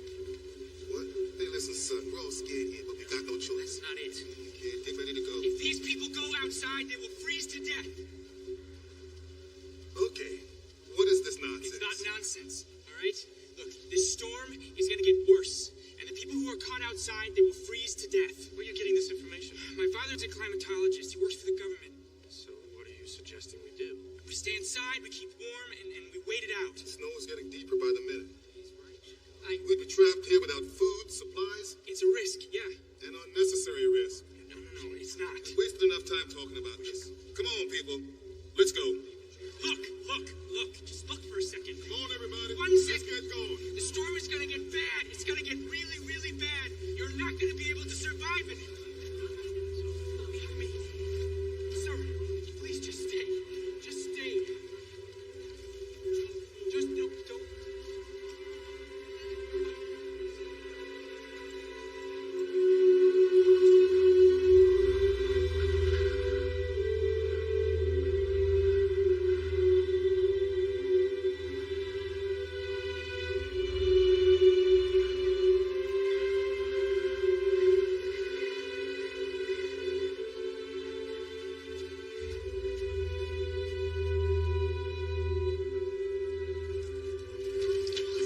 What? Hey, listen, son, we're all scared here, but we got no choice. That's not it. Okay, get ready to go. If these people go outside, they will freeze to death. Okay, what is this nonsense? It's not nonsense, all right? Look, this storm is going to get worse. And the people who are caught outside, they will freeze to death. Where are you getting this information? My father's a climatologist. He works for the government. So what are you suggesting we do? We stay inside, we keep warm, and we wait it out. The snow is getting deeper by the minute. He's right. We'd be trapped here without food, supplies, It's a risk, yeah. and unnecessary risk. No, it's not. We wasted enough time talking about this. Come on, people. Let's go. Look. Just look for a second. Come on, everybody. 1 Let's second. get going. The storm is going to get bad. It's going to get really, really bad. You're not going to be able to survive it. Believe me. Sir, please just stay. Just stay. Just don't.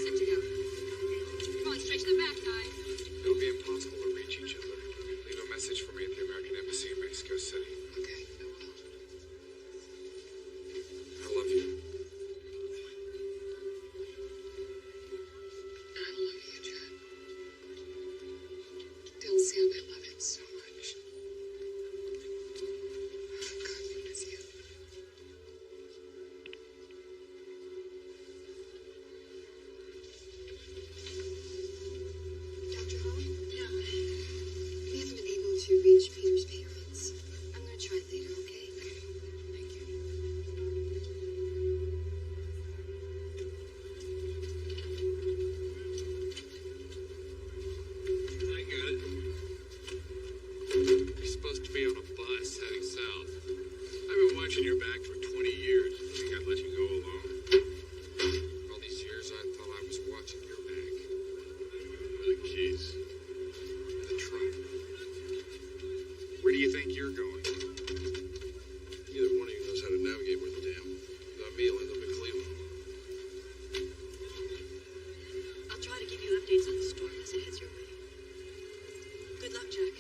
Set to go. Come on, straight to the back, guys. It'll be impossible to reach each other. Leave a message for me at the American Embassy in Mexico City. Okay, I will. I love you. I love you, John. Tell Sam I love him so much. God be with you. Dr. Hall? Yeah. We haven't been able to reach Peter's parents. I'm going to try later, okay? Thank you. I got it. You're supposed to be on a bus heading south. I've been watching your back for 20 years. I think I'd let you go alone. All these years I thought I was watching your back. Where are the keys? The trunk. Where do you think you're going? Neither one of you knows how to navigate worth a damn. Without me, you'll end up in Cleveland. I'll try to give you updates on the storm as it heads your way. Good luck, Jack.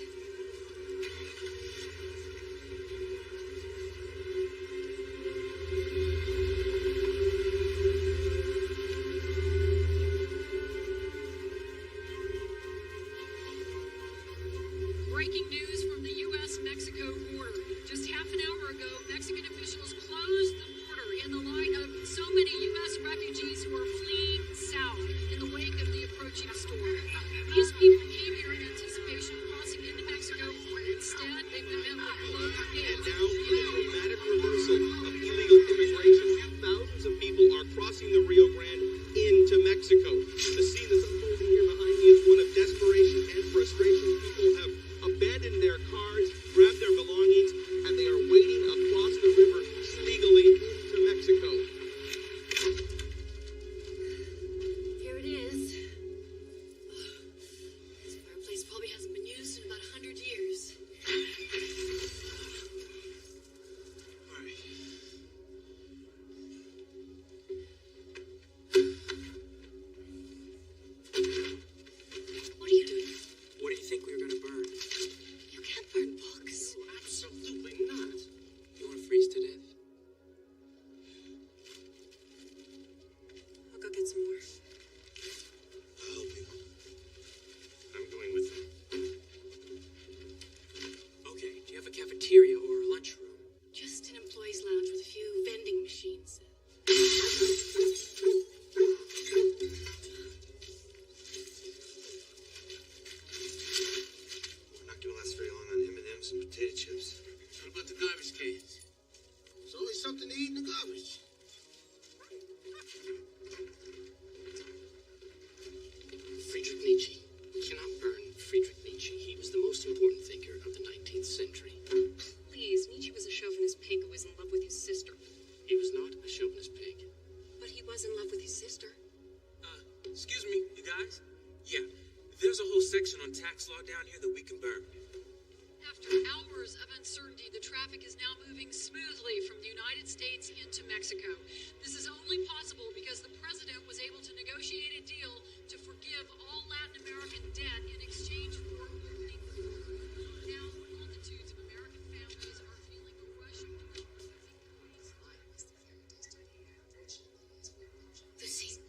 Breaking news from the U.S.-Mexico border. Just half an hour ago, Mexican officials closed the border in the light of so many U.S. refugees who are fleeing south in the wake of the approaching storm. These people came here in anticipation of crossing into Mexico, but instead they've been met with closed potato chips. What about the garbage cans? There's always something to eat in the garbage. Friedrich Nietzsche. We cannot burn Friedrich Nietzsche. He was the most important thinker of the 19th century. Please, Nietzsche was a chauvinist pig who was in love with his sister. He was not a chauvinist pig. But he was in love with his sister. Excuse me, you guys? Yeah, there's a whole section on tax law down here that we can burn. After hours of uncertainty, the traffic is now moving smoothly from the United States into Mexico. This is only possible because the president was able to negotiate a deal to forgive all Latin American debt in exchange for opening the border. Now, multitudes of American families are feeling a rush of Lucy.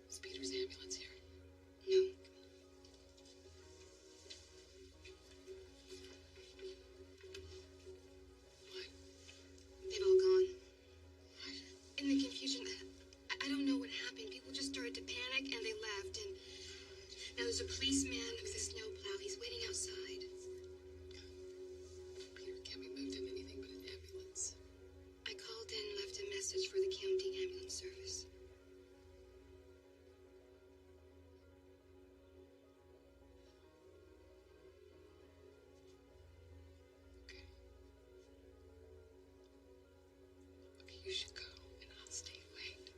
Is Peter's ambulance here? No. What? They've all gone. In the confusion, I don't know what happened. People just started to panic and they left. And now there's a policeman with a snowplow. He's waiting outside. Peter can't be moved in anything but an ambulance. I called in and left a message for the county ambulance service. Okay. Okay, you should go, and I'll stay and wait.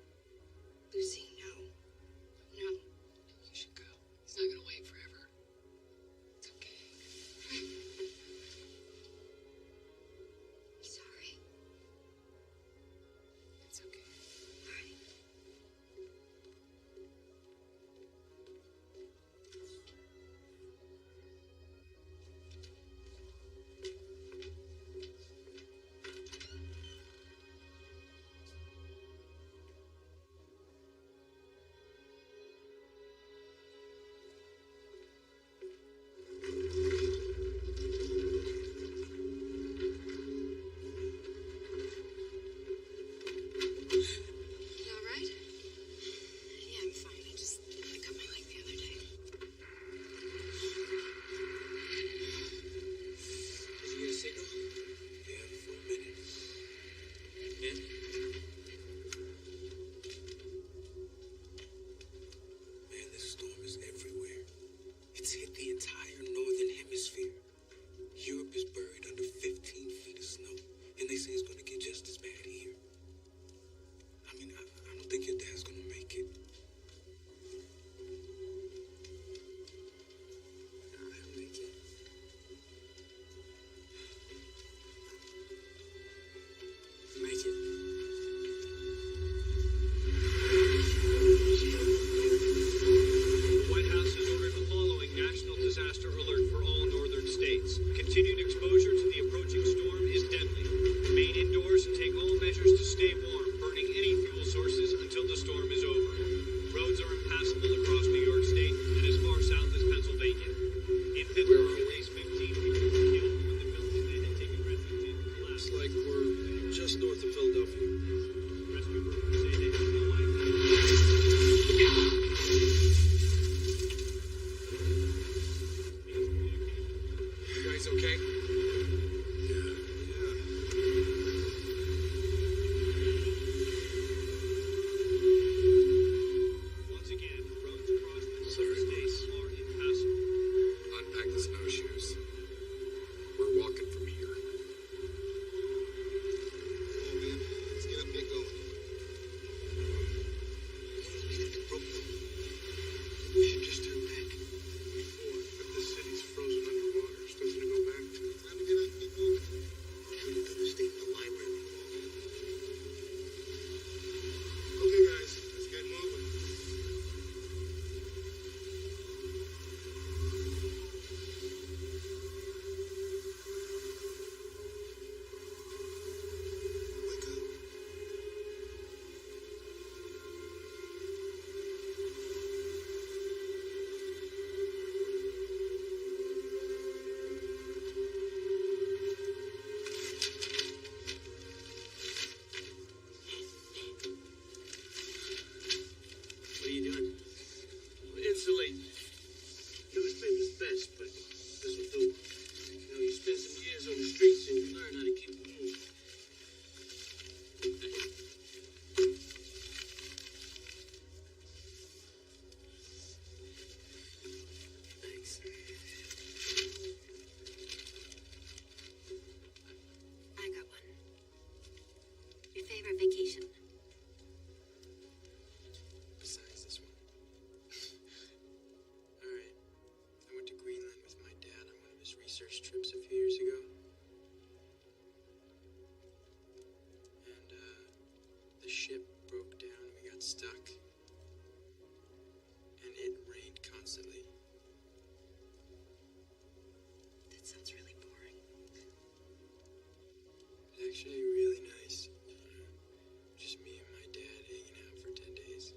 Lucy, no. No. You should go. He's not gonna wait forever. isolate. Newspaper's best, but this'll do. You know, you spend some years on the streets and you learn how to keep it moving. Thanks. I got one. Your favorite vacation? Besides this one. Alright. I went to Greenland with my dad on one of his research trips a few years ago. And, the ship broke down and we got stuck. And it rained constantly. That sounds really boring. It was actually really nice. Just me and my dad hanging out for 10 days.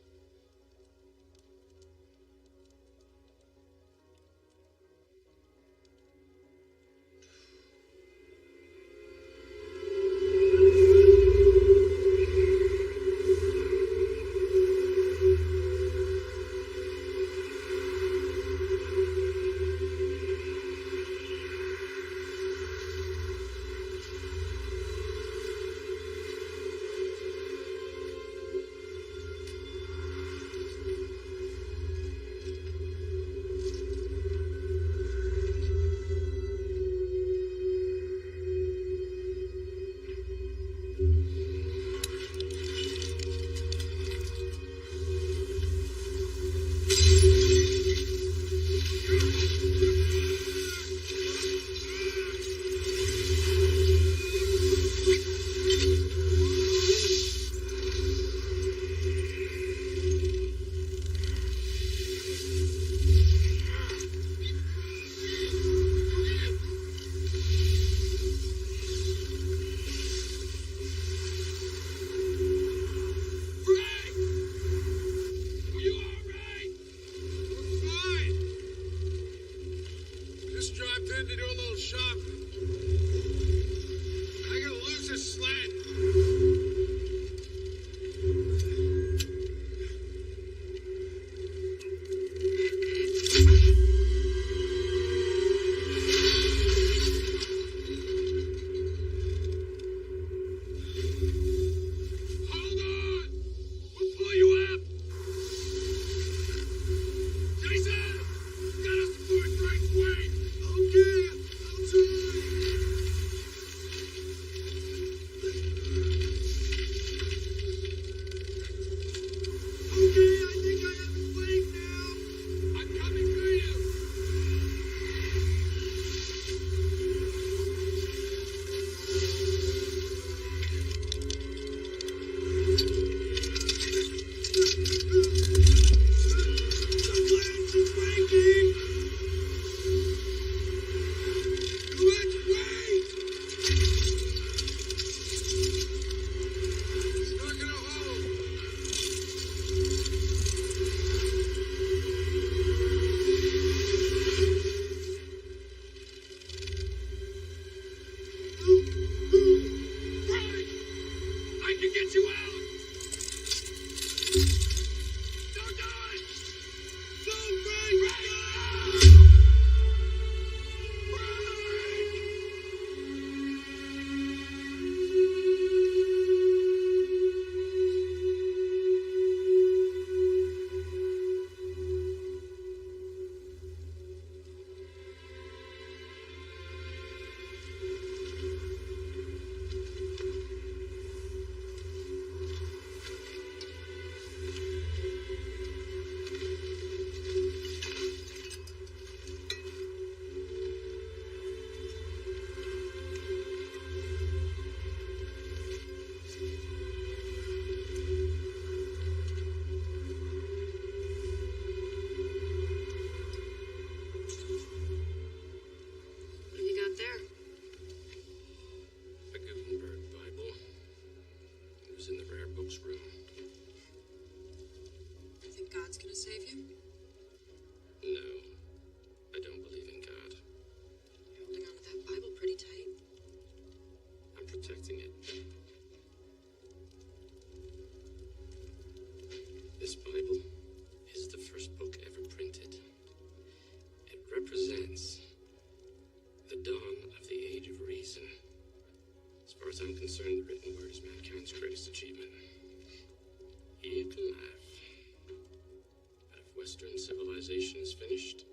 Western civilization is finished,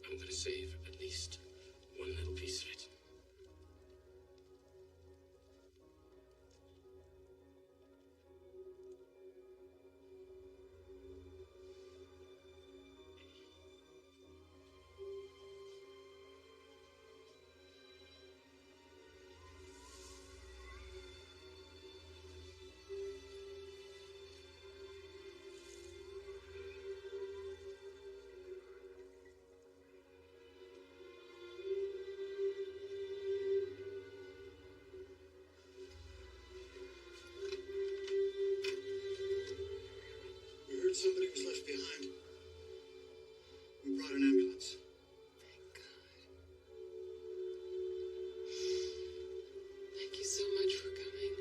I'm gonna save at least one little piece of it. We heard somebody was left behind. We brought an ambulance. Thank you so much for coming.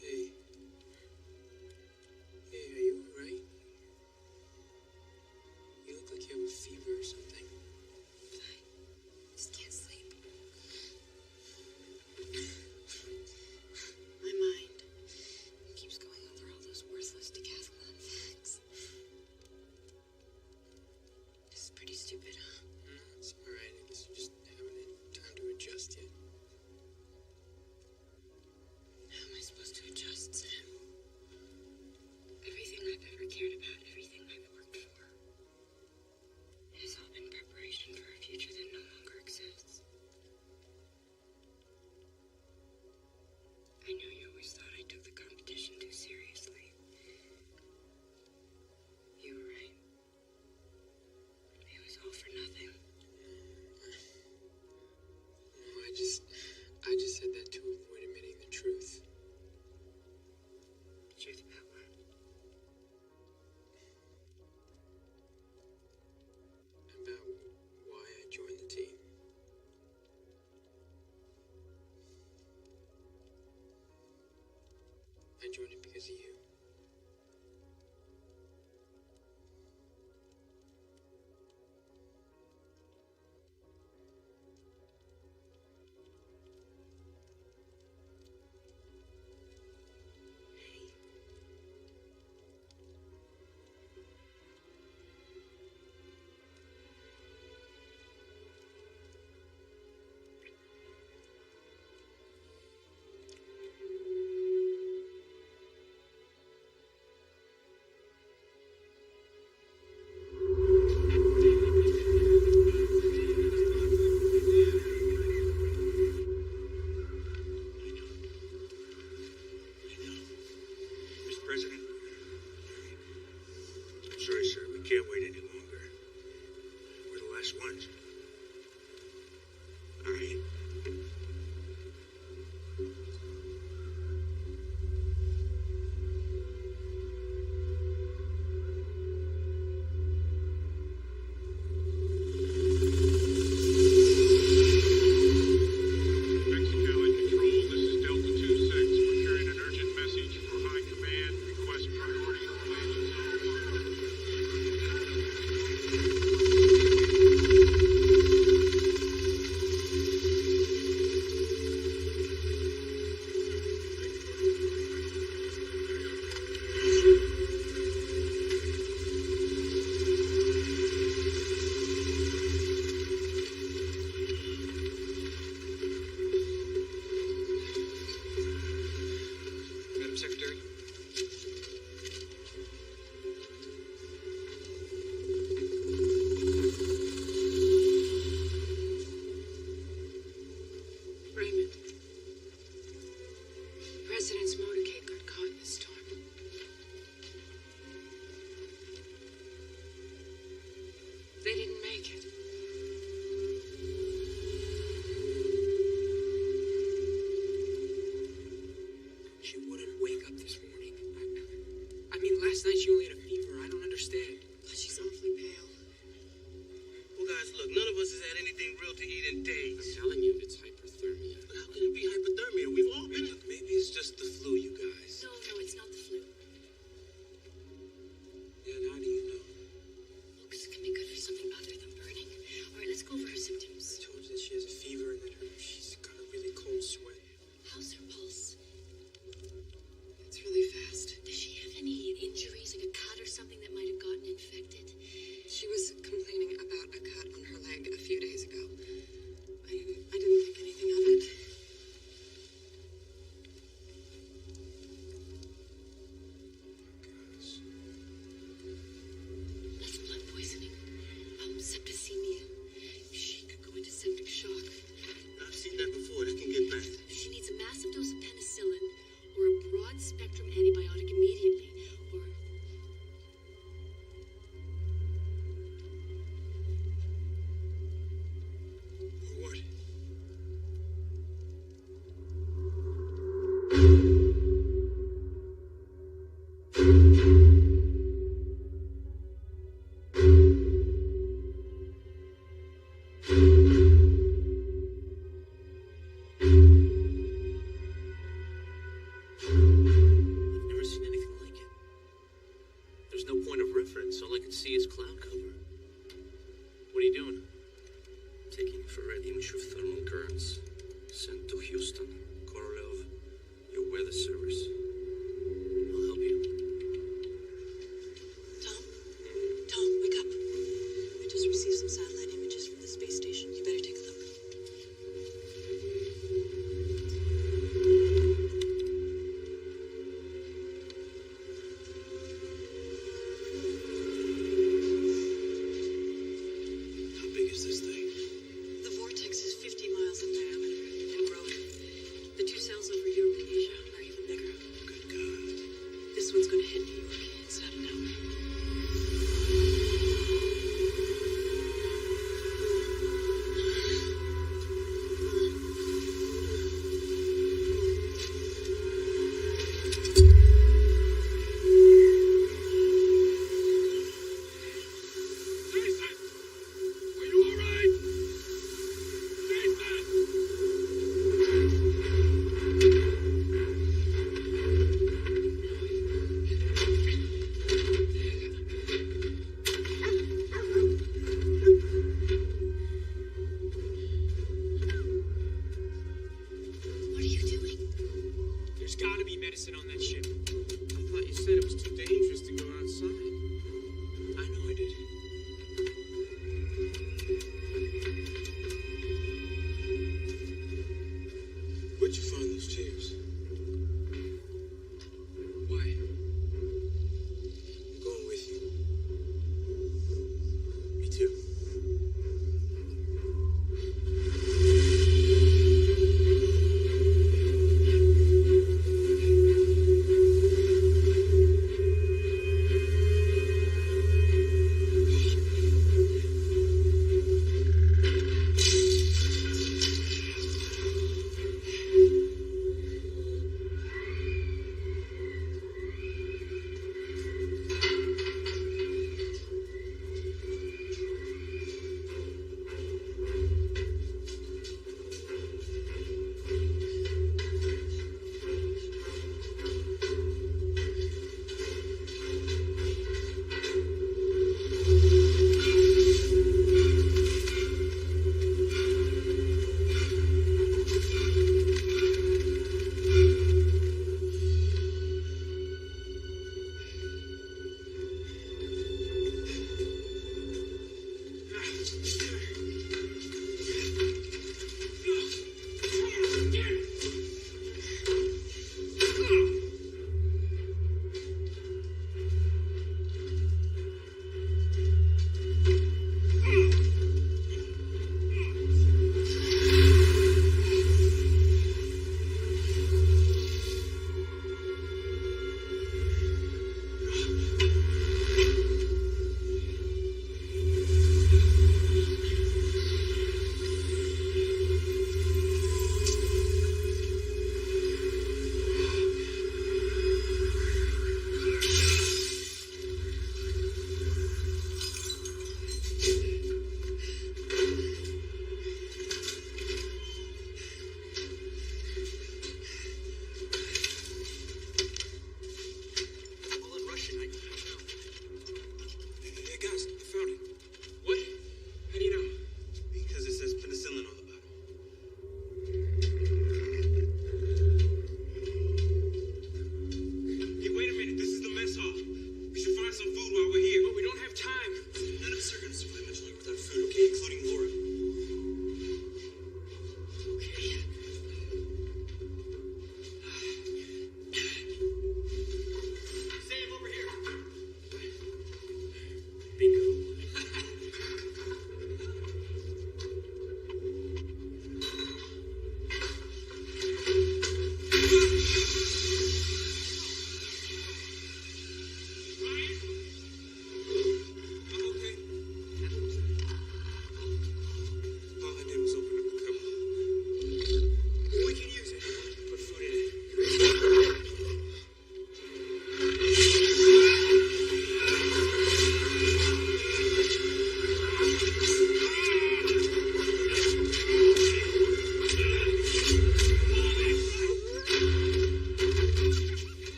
Hey. Hey, are you alright? You look like you have a fever or something. Just can't sleep. My mind keeps going over all those worthless decathlon facts. This is pretty stupid, huh? No, it's alright. I guess you just haven't had time to adjust yet. How am I supposed to adjust, Sam? Everything I've ever cared about, everything I've worked for, has all been preparation for a future that no longer exists. I know you always thought I took the competition too seriously. You were right. It was all for nothing. No, I just said that to avoid admitting the truth. The truth about what? About why I joined the team. I joined it because of you. There's gotta be medicine on that ship. I thought you said it was too dangerous to go outside. I know I did. Where'd you find those chairs? Why? I'm going with you. Me too.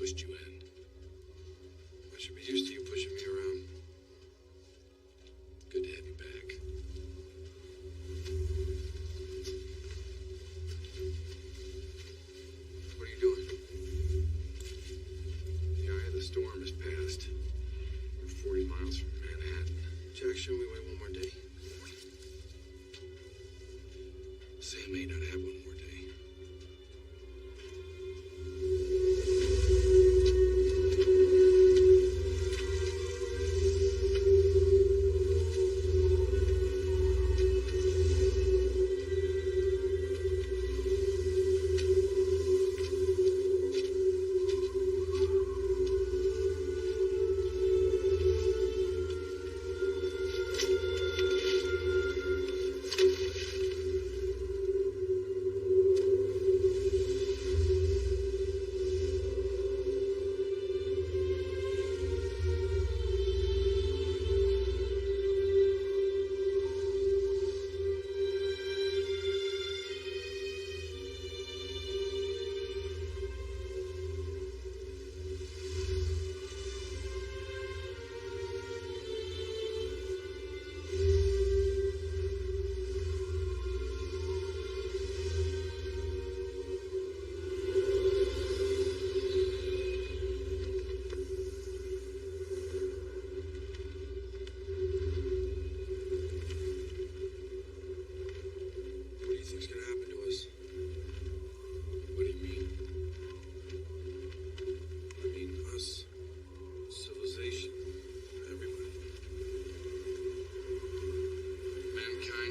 pushed you in. I should be used to you pushing me around. Good to have you back. What are you doing? The eye of the storm is past. We're 40 miles from Manhattan. Jack, show me wait one more day. Sam may not have one more day.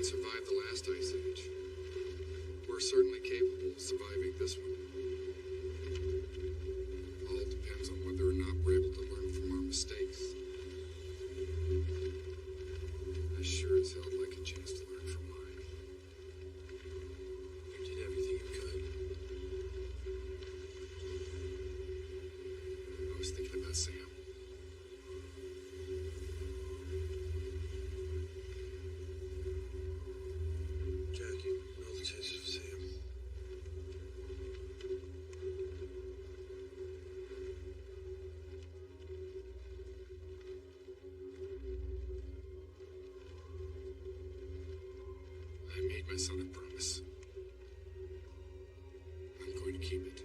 Survived the last ice age. We're certainly capable of surviving this one. All depends on whether or not we're able to learn from our mistakes. I sure as hell would like a chance to learn from mine. You did everything you could. I was thinking about Sam. I made my son a promise. I'm going to keep it.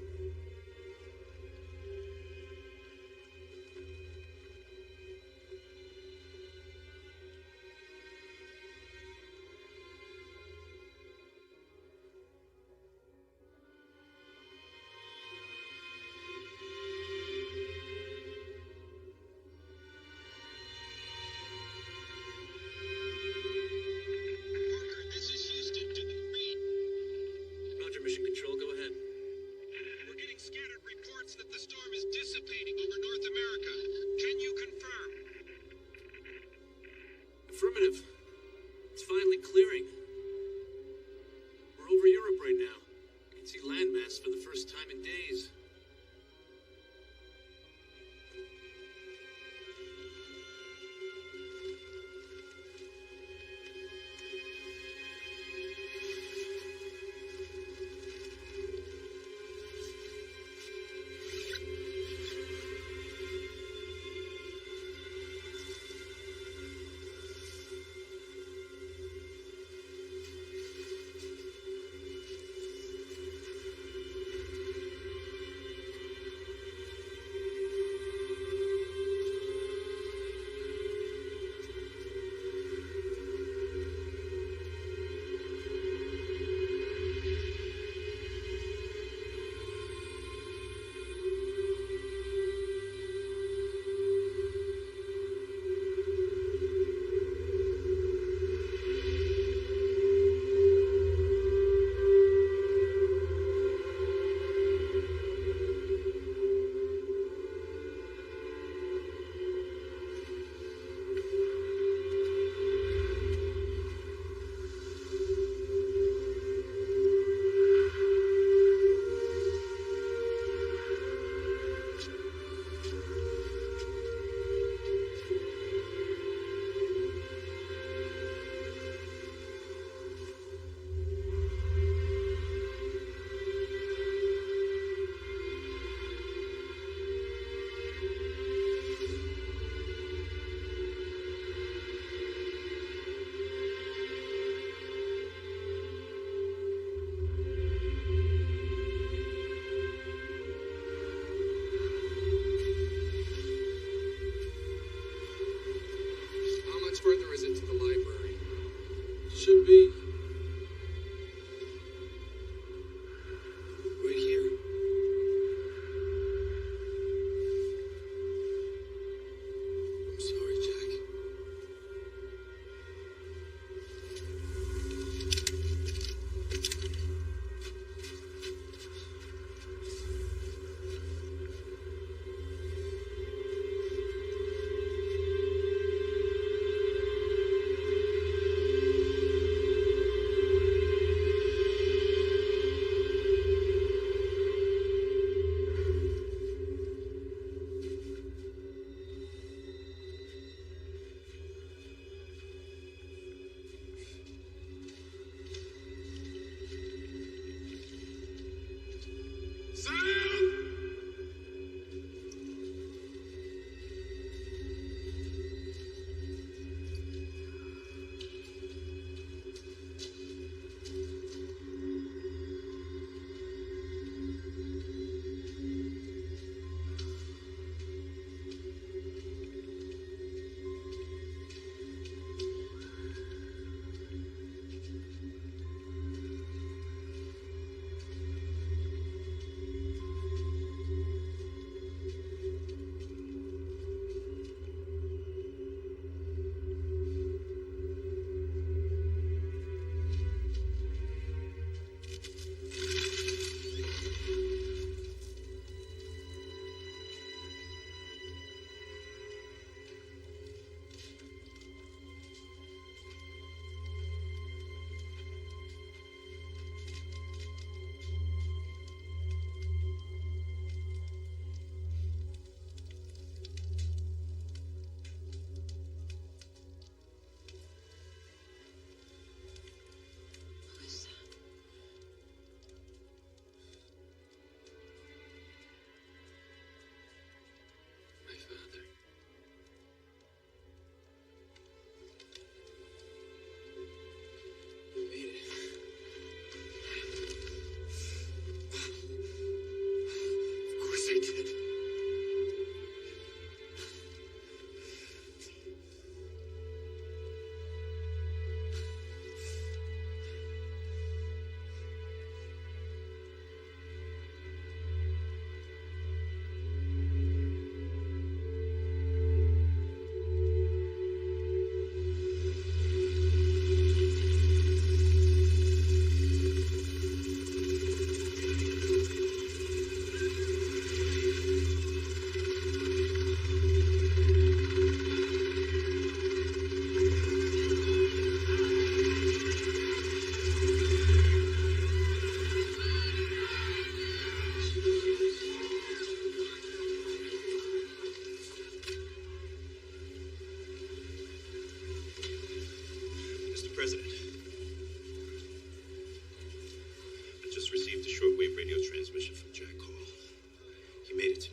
Mission Control, go ahead. We're getting scattered reports that the storm is dissipating over North America. Can you confirm? Affirmative. It's finally clearing. We're over Europe right now. I can see landmass for the first time in days.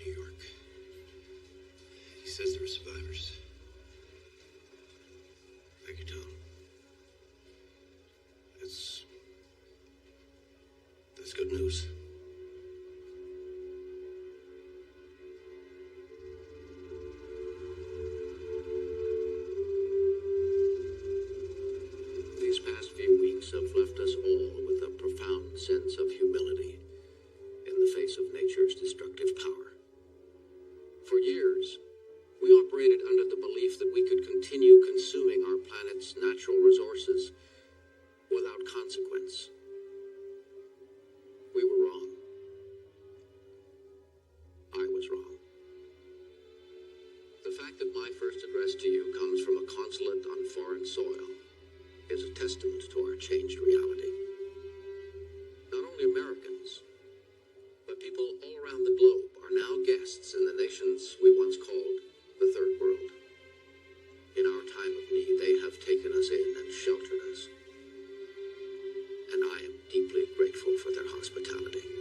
New York. He says there are survivors. Thank you, Tom. That's good news. These past few weeks have left us all with a profound sense of humility in the face of nature's destructive power. For years, we operated under the belief that we could continue consuming our planet's natural resources without consequence. We were wrong. I was wrong. The fact that my first address to you comes from a consulate on foreign soil is a testament to our changed reality. Not only Americans, but people all around the globe are now guests in the nations we once called the Third World. In our time of need, they have taken us in and sheltered us. And I am deeply grateful for their hospitality.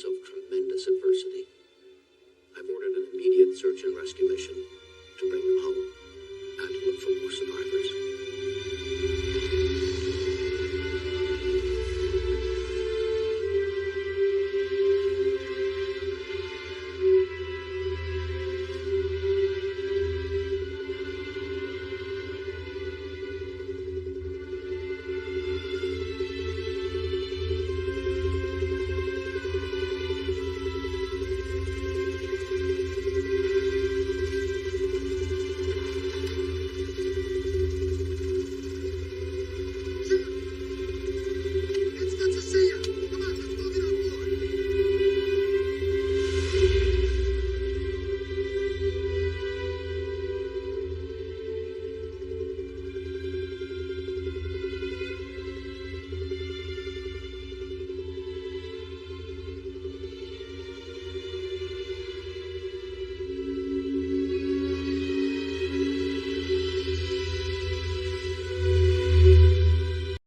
Of